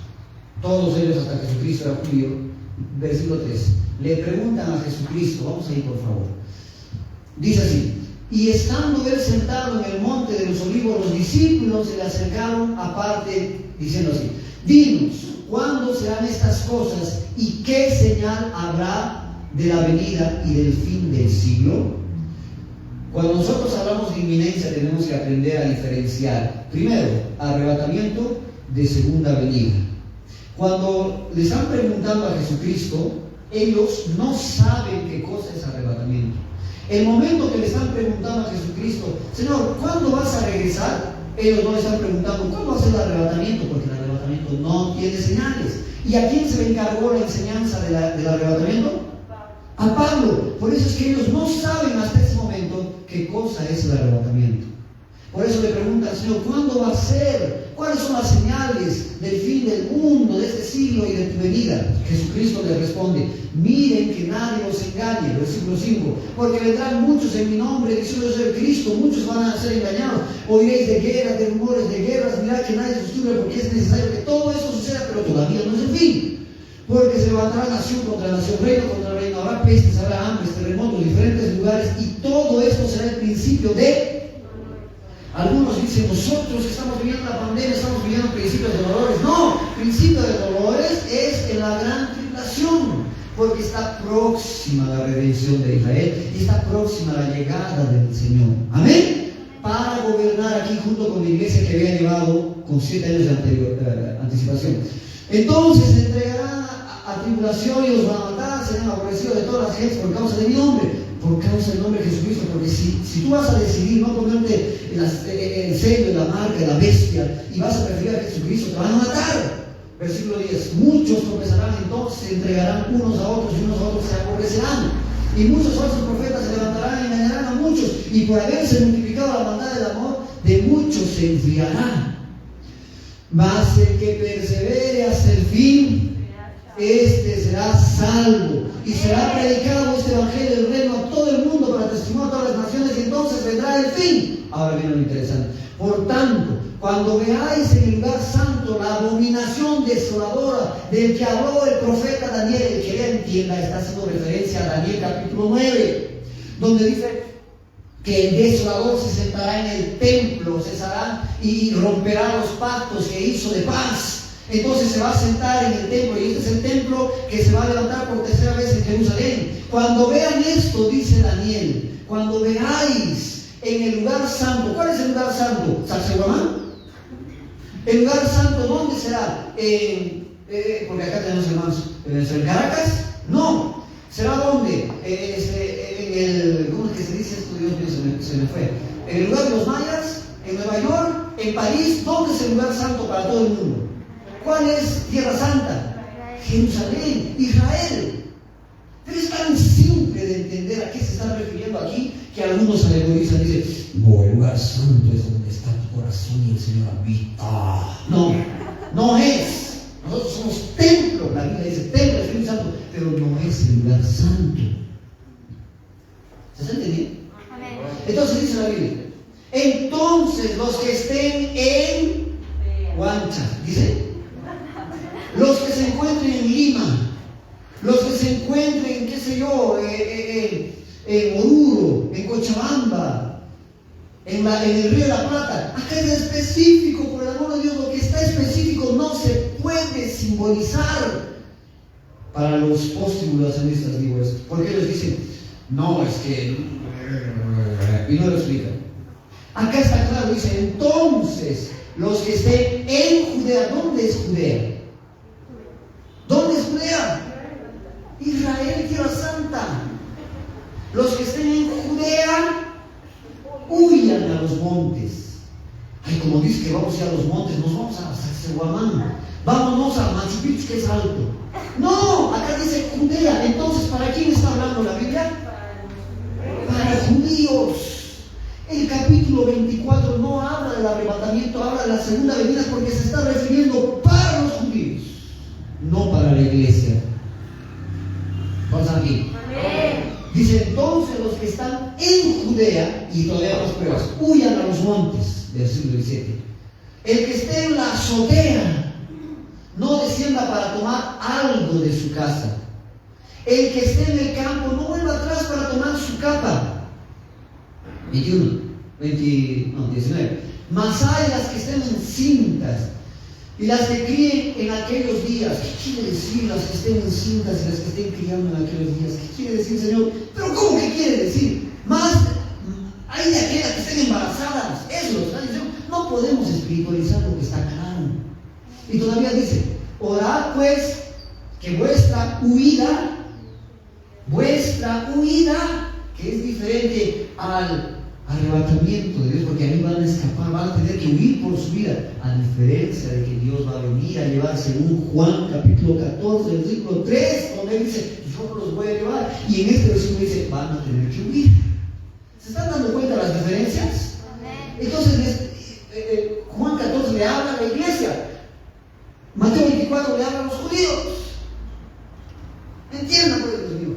todos ellos hasta Jesucristo era judío. Versículo 3, le preguntan a Jesucristo, vamos ahí por favor, dice así: y estando él sentado en el monte de los olivos, los discípulos se le acercaron aparte, diciendo así: dinos, ¿cuándo serán estas cosas y qué señal habrá de la venida y del fin del siglo? Cuando nosotros hablamos de inminencia, tenemos que aprender a diferenciar, primero, arrebatamiento de segunda venida. Cuando le están preguntando a Jesucristo, ellos no saben qué cosa es arrebatamiento. El momento que le están preguntando a Jesucristo: Señor, ¿cuándo vas a regresar? Ellos no le están preguntando ¿cuándo va a ser el arrebatamiento? Porque el arrebatamiento no tiene señales. ¿Y a quién se le encargó la enseñanza del arrebatamiento? A Pablo. Por eso es que ellos no saben hasta ese momento qué cosa es el arrebatamiento. Por eso le preguntan al Señor: ¿cuándo va a ser? ¿Cuáles son las señales del fin del mundo, de este siglo y de tu venida? Jesucristo le responde: miren que nadie los engañe. Versículo 5: porque vendrán muchos en mi nombre diciendo yo soy el Cristo, muchos van a ser engañados. Oiréis de guerras, de rumores de guerras. Mirad que nadie se turbe, porque es necesario que todo eso suceda, pero todavía no es el fin. Porque se levantará nación contra nación, reino contra reino, habrá pestes, habrá hambres, terremotos, diferentes lugares, y todo esto será el principio de... Algunos dicen: nosotros que estamos viviendo la pandemia estamos viviendo principios de dolores. No, principio de dolores es en la gran tribulación, porque está próxima la redención de Israel y está próxima la llegada del Señor. Amén. para gobernar aquí junto con la iglesia que había llevado con 7 años de anticipación. Entonces se entregarán a tribulación y los van a matar, serán aborrecidos de todas las gentes por causa de mi nombre, por causa del nombre de Jesucristo. Porque si tú vas a decidir no ponerte el sello de la marca de la bestia y vas a preferir a Jesucristo, te van a matar. Versículo 10: muchos tropezarán, entonces se entregarán unos a otros y unos a otros se aborrecerán. Y muchos falsos profetas se levantarán y engañarán a muchos, y por haberse multiplicado la maldad del amor, de muchos se enfriará. Mas el que persevere hasta el fin, este será salvo. Y será predicado este evangelio del reino a todo el mundo para testimonio a todas las naciones, y entonces vendrá el fin. Ahora viene lo interesante. Por tanto, cuando veáis en el lugar santo la abominación desoladora del que habló el profeta Daniel, el que ya entienda, está haciendo referencia a Daniel capítulo 9, donde dice que el desolador se sentará en el templo, cesará y romperá los pactos que hizo de paz. Entonces se va a sentar en el templo, y este es el templo que se va a levantar por tercera vez en Jerusalén. Cuando vean esto, dice Daniel, cuando veáis en el lugar santo, ¿cuál es el lugar santo? ¿Sacsayhuamán? ¿El lugar santo dónde será? Porque acá tenemos hermanos, ¿en Caracas? No. ¿Será dónde? En el, ¿cómo es que se dice esto? Dios mío, se me fue. ¿En el lugar de los mayas? ¿En Nueva York? ¿En París? ¿Dónde es el lugar santo para todo el mundo? ¿Cuál es Tierra Santa? Jerusalén, Israel. Pero es tan simple de entender a qué se está refiriendo aquí, que algunos alegorizan y dicen: no, el lugar santo es donde está tu corazón y el Señor habita. No, no es. Nosotros somos templo, la Biblia dice templo del Espíritu Santo, pero no es el lugar santo. ¿Se está entendiendo? Entonces dice la Biblia: entonces los que estén en Huancha, dice, los que se encuentren en Lima, los que se encuentren, qué sé yo, en Oruro, en Cochabamba, en el Río de la Plata. Acá es específico, por el amor de Dios. Lo que está específico no se puede simbolizar. Para los posttribulacionistas digo esto, porque ellos dicen: no, es que, y no lo explican. Acá está claro, dice: entonces los que estén en Judea. ¿Dónde es Judea? ¿Dónde es Judea? Israel, Tierra Santa. Los que estén en Judea, huyan a los montes. Ay, como dice que vamos a ir a los montes, nos vamos a Sacsayhuamán, vámonos a Machu Picchu, que es alto. No, acá dice Judea. Entonces, ¿para quién está hablando la Biblia? Para judíos. El capítulo 24 no habla del arrebatamiento, habla de la segunda venida, porque se está refiriendo para los judíos, no para la iglesia. Vamos aquí. Dice: entonces los que están en Judea, y todavía las pruebas, huyan a los montes. Versículo 17. El que esté en la azotea, no descienda para tomar algo de su casa. El que esté en el campo, no vuelva atrás para tomar su capa. 19. Mas hay las que estén encintas y las que críen en aquellos días. ¿Qué quiere decir las que estén encintas y las que estén criando en aquellos días? ¿Qué quiere decir, Señor? ¿Pero cómo que quiere decir? Más hay de aquellas que estén embarazadas. Eso lo está diciendo. No podemos espiritualizar lo que está claro. Y todavía dice: orad pues que vuestra huida, que es diferente al arrebatamiento de Dios, porque ahí van a escapar, van a tener que huir por su vida, a diferencia de que Dios va a venir a llevar, según Juan capítulo 14, versículo 3, donde dice: yo los voy a llevar, y en este versículo dice: van a tener que huir. ¿Se están dando cuenta de las diferencias? Entonces Juan 14 le habla a la iglesia, Mateo 24 le habla a los judíos. ¿Entiendan, pues, Dios mío?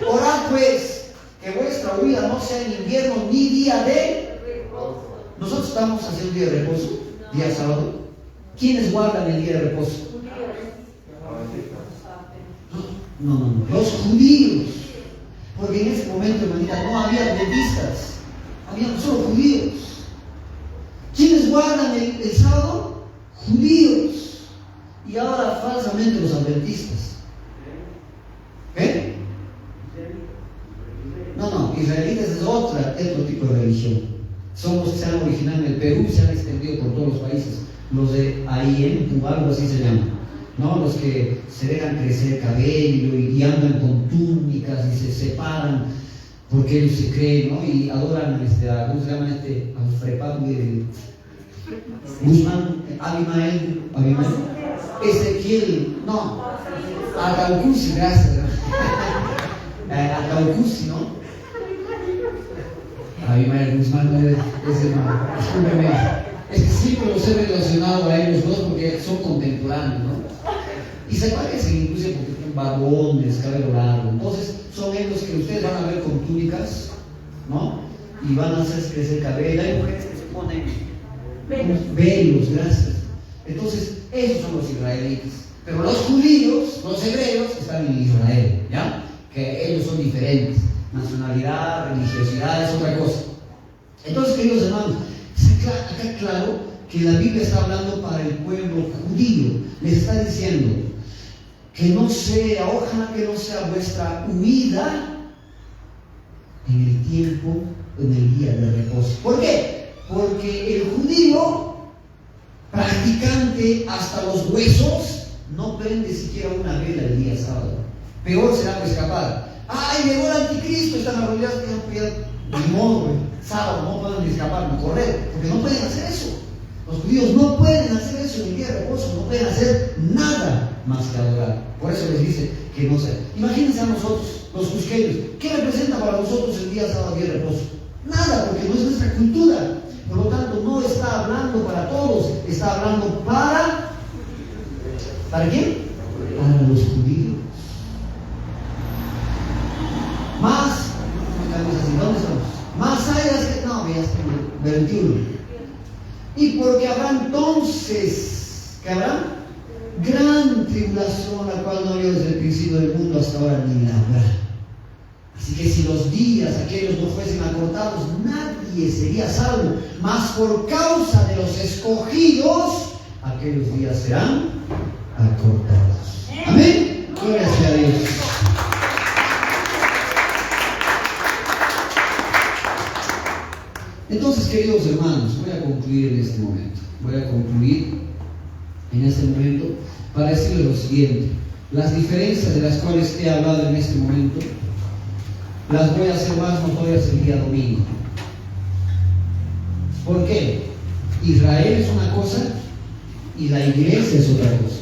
Orad pues que vuestra huida no sea en invierno ni día de reposo. Nosotros estamos haciendo día de reposo, día sábado. ¿Quiénes guardan el día de reposo? No, los judíos. Porque en ese momento, hermanita, no había adventistas, había solo judíos. ¿Quiénes guardan el sábado? Judíos. Y ahora falsamente los adventistas. No, israelitas es otro tipo de religión. son los que se han originado en el Perú y se han extendido por todos los países. Los de Ayentu, algo así se llama, ¿no? Los que se dejan crecer cabello y andan con túnicas y se separan porque ellos se creen, ¿no? Y adoran ¿cómo se llama al frepato de Guzmán, Abimael, Ezequiel, no, a Caucusi, gracias, a Caucusi, ¿no? Abimael Guzmán, ese no, discúlpeme, es que siempre los he relacionado a ellos dos porque son contemporáneos, ¿no? Y se parecen incluso porque tienen barbones, cabello largo. Entonces son ellos que ustedes van a ver con túnicas, ¿no? Y van a hacer crecer cabello. Hay mujeres que se ponen velos, gracias. Entonces esos son los israelitas. Pero los judíos, los hebreos, están en Israel, ¿ya? Que ellos son diferentes. Nacionalidad, religiosidad es otra cosa. Entonces, queridos hermanos, acá claro que la Biblia está hablando para el pueblo judío. Les está diciendo que no sea, ojalá que no sea vuestra huida en el tiempo, en el día de reposo. ¿Por qué? Porque el judío, practicante hasta los huesos, no prende siquiera una vela el día sábado. Peor será escapar. ¡Ay, llegó el anticristo! Están arrollados que no pueden, ni modo, sábado no pueden escapar, no correr, porque no pueden hacer eso. Los judíos no pueden hacer eso en el día de reposo, no pueden hacer nada más que adorar. Por eso les dice que no sea. Imagínense a nosotros, los cusqueños, ¿qué representa para nosotros el día sábado y el reposo? Nada, porque no es nuestra cultura. Por lo tanto, no está hablando para todos, está hablando ¿para quién? Para los judíos. Más, ¿dónde estamos? Más áreas que no, ya está, 21. Y porque habrá entonces, ¿qué habrá? Gran tribulación, la cual no había desde el principio del mundo hasta ahora ni la habrá. Así que si los días aquellos no fuesen acortados, nadie sería salvo. Mas por causa de los escogidos, aquellos días serán acortados. Amén. Gloria sea a Dios. Entonces, queridos hermanos, voy a concluir en este momento. Para decirles lo siguiente: las diferencias de las cuales he hablado en este momento las voy a hacer más notorias el día domingo. ¿Por qué? Israel es una cosa y la iglesia es otra cosa.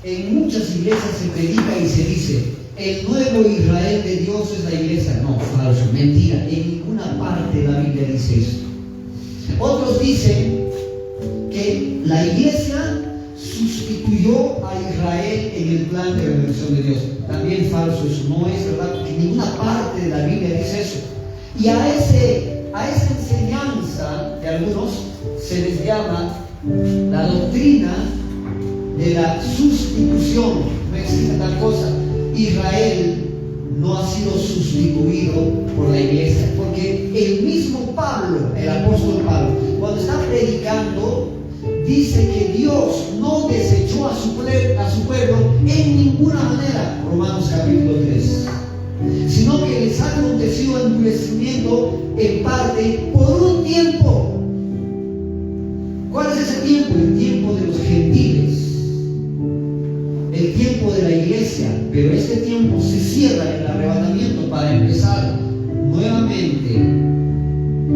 En muchas iglesias se predica y se dice: el nuevo Israel de Dios es la iglesia. No, falso, mentira. En ninguna parte de la Biblia dice eso. Otros dicen que la iglesia sustituyó a Israel en el plan de redención de Dios. También falso, eso no es verdad, porque en ninguna parte de la Biblia dice eso. Y a esa enseñanza de algunos se les llama la doctrina de la sustitución. No existe tal cosa. Israel no ha sido sustituido por la iglesia, porque el mismo Pablo, el apóstol Pablo, cuando está predicando, dice que Dios no desechó a su pueblo en ninguna manera, Romanos capítulo 3, sino que les ha acontecido endurecimiento en parte por un tiempo. ¿Cuál es ese tiempo? El tiempo de los gentiles, el tiempo de la iglesia. Pero este tiempo se cierra en el arrebatamiento para empezar nuevamente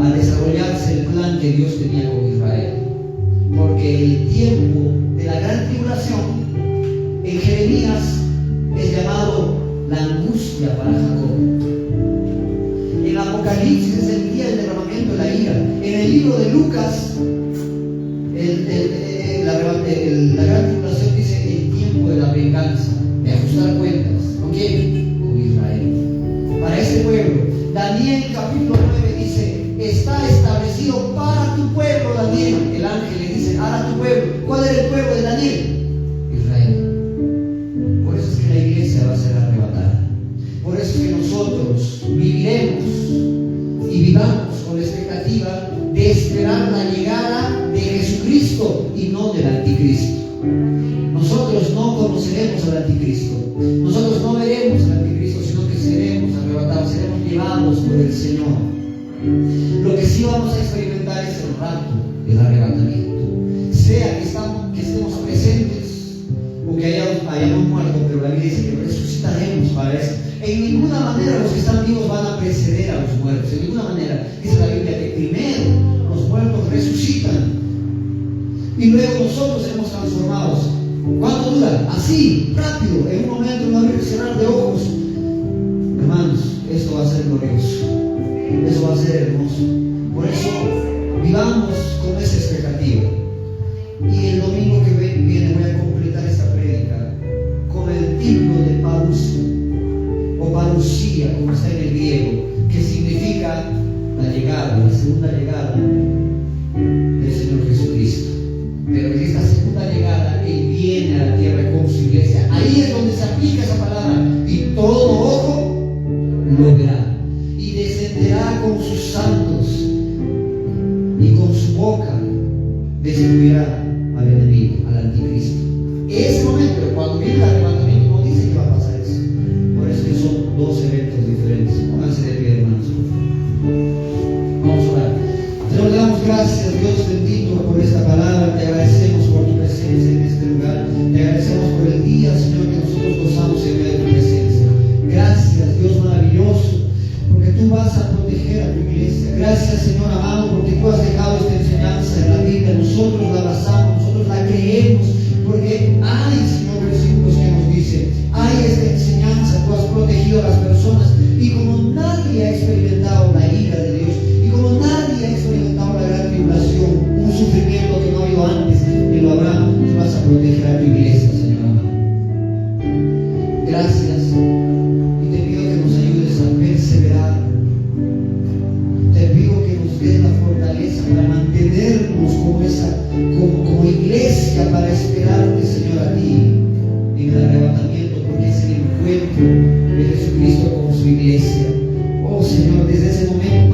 a desarrollarse el plan que Dios tenía con Israel. Porque el tiempo de la gran tribulación en Jeremías es llamado la angustia para Jacob. En Apocalipsis es el día del derramamiento de la ira. En el libro de Lucas la gran tribulación dice el tiempo de la venganza, de ajustar cuentas. ¿Con quién? Con Israel. Para este pueblo. Daniel capítulo 9 dice: está establecido para tu pueblo, Daniel. El ángel le dice: para tu pueblo. ¿Cuál era el pueblo de Daniel? Israel. Por eso es que la iglesia va a ser arrebatada. Por eso es que nosotros viviremos y vivamos con la expectativa de esperar la llegada de Jesucristo y no del anticristo. Nosotros no conoceremos al anticristo, nosotros no veremos al anticristo, sino que seremos arrebatados, seremos llevados por el Señor. Lo que sí vamos a experimentar rapto, el arrebatamiento. Sea que estemos presentes o que hayamos muerto, pero la Biblia dice que resucitaremos para eso. En ninguna manera los que están vivos van a preceder a los muertos. En ninguna manera. Dice la Biblia que primero los muertos resucitan y luego nosotros seremos transformados. ¿Cuánto dura? Así, rápido, en un momento, en un abrir y cerrar de ojos. Hermanos, esto va a ser glorioso. Eso va a ser hermoso. Por eso, vivamos con esa expectativa. Y el domingo que viene voy a completar esta prédica con el título de parousia o parousia, como está en el griego, que significa la llegada, la segunda llegada del Señor Jesucristo. Pero en esta segunda llegada Él viene a la tierra con su iglesia. Ahí es donde se aplica esa palabra. Y todo ojo lo verá. Y descenderá con sus santos y con su boca destruirá al enemigo, al anticristo. Ese momento, cuando viene el arrebatamiento, no dice que va a pasar eso. Por eso que son dos eventos diferentes. Pónganse de pie, hermanos. Vamos a orar. Señor, le damos gracias, Dios bendito, por esta palabra. Te agradecemos por tu presencia en este lugar. Te agradecemos por el día, Señor, que nosotros gozamos en medio de tu presencia. Gracias, Dios maravilloso, porque tú vas a proteger a tu iglesia. Gracias, Señor amado, porque tú has dejado esta enseñanza en la Biblia. Nosotros la abrazamos, nosotros la creemos, porque hay, Señor, versículos que nos dicen, hay esta enseñanza, tú has protegido a las personas, y como nadie ha experimentado la ira de Dios, y como nadie ha experimentado la gran tribulación, un sufrimiento que no ha habido antes, que lo habrá, tú vas a proteger a tu iglesia, Señor amado. Gracias, y te pido que nos ayudes a perseverar. Te pido que nos des la fortaleza para mantenernos como iglesia, para esperarte, Señor, a ti en el arrebatamiento, porque es el encuentro de Jesucristo con su iglesia. Oh Señor, desde ese momento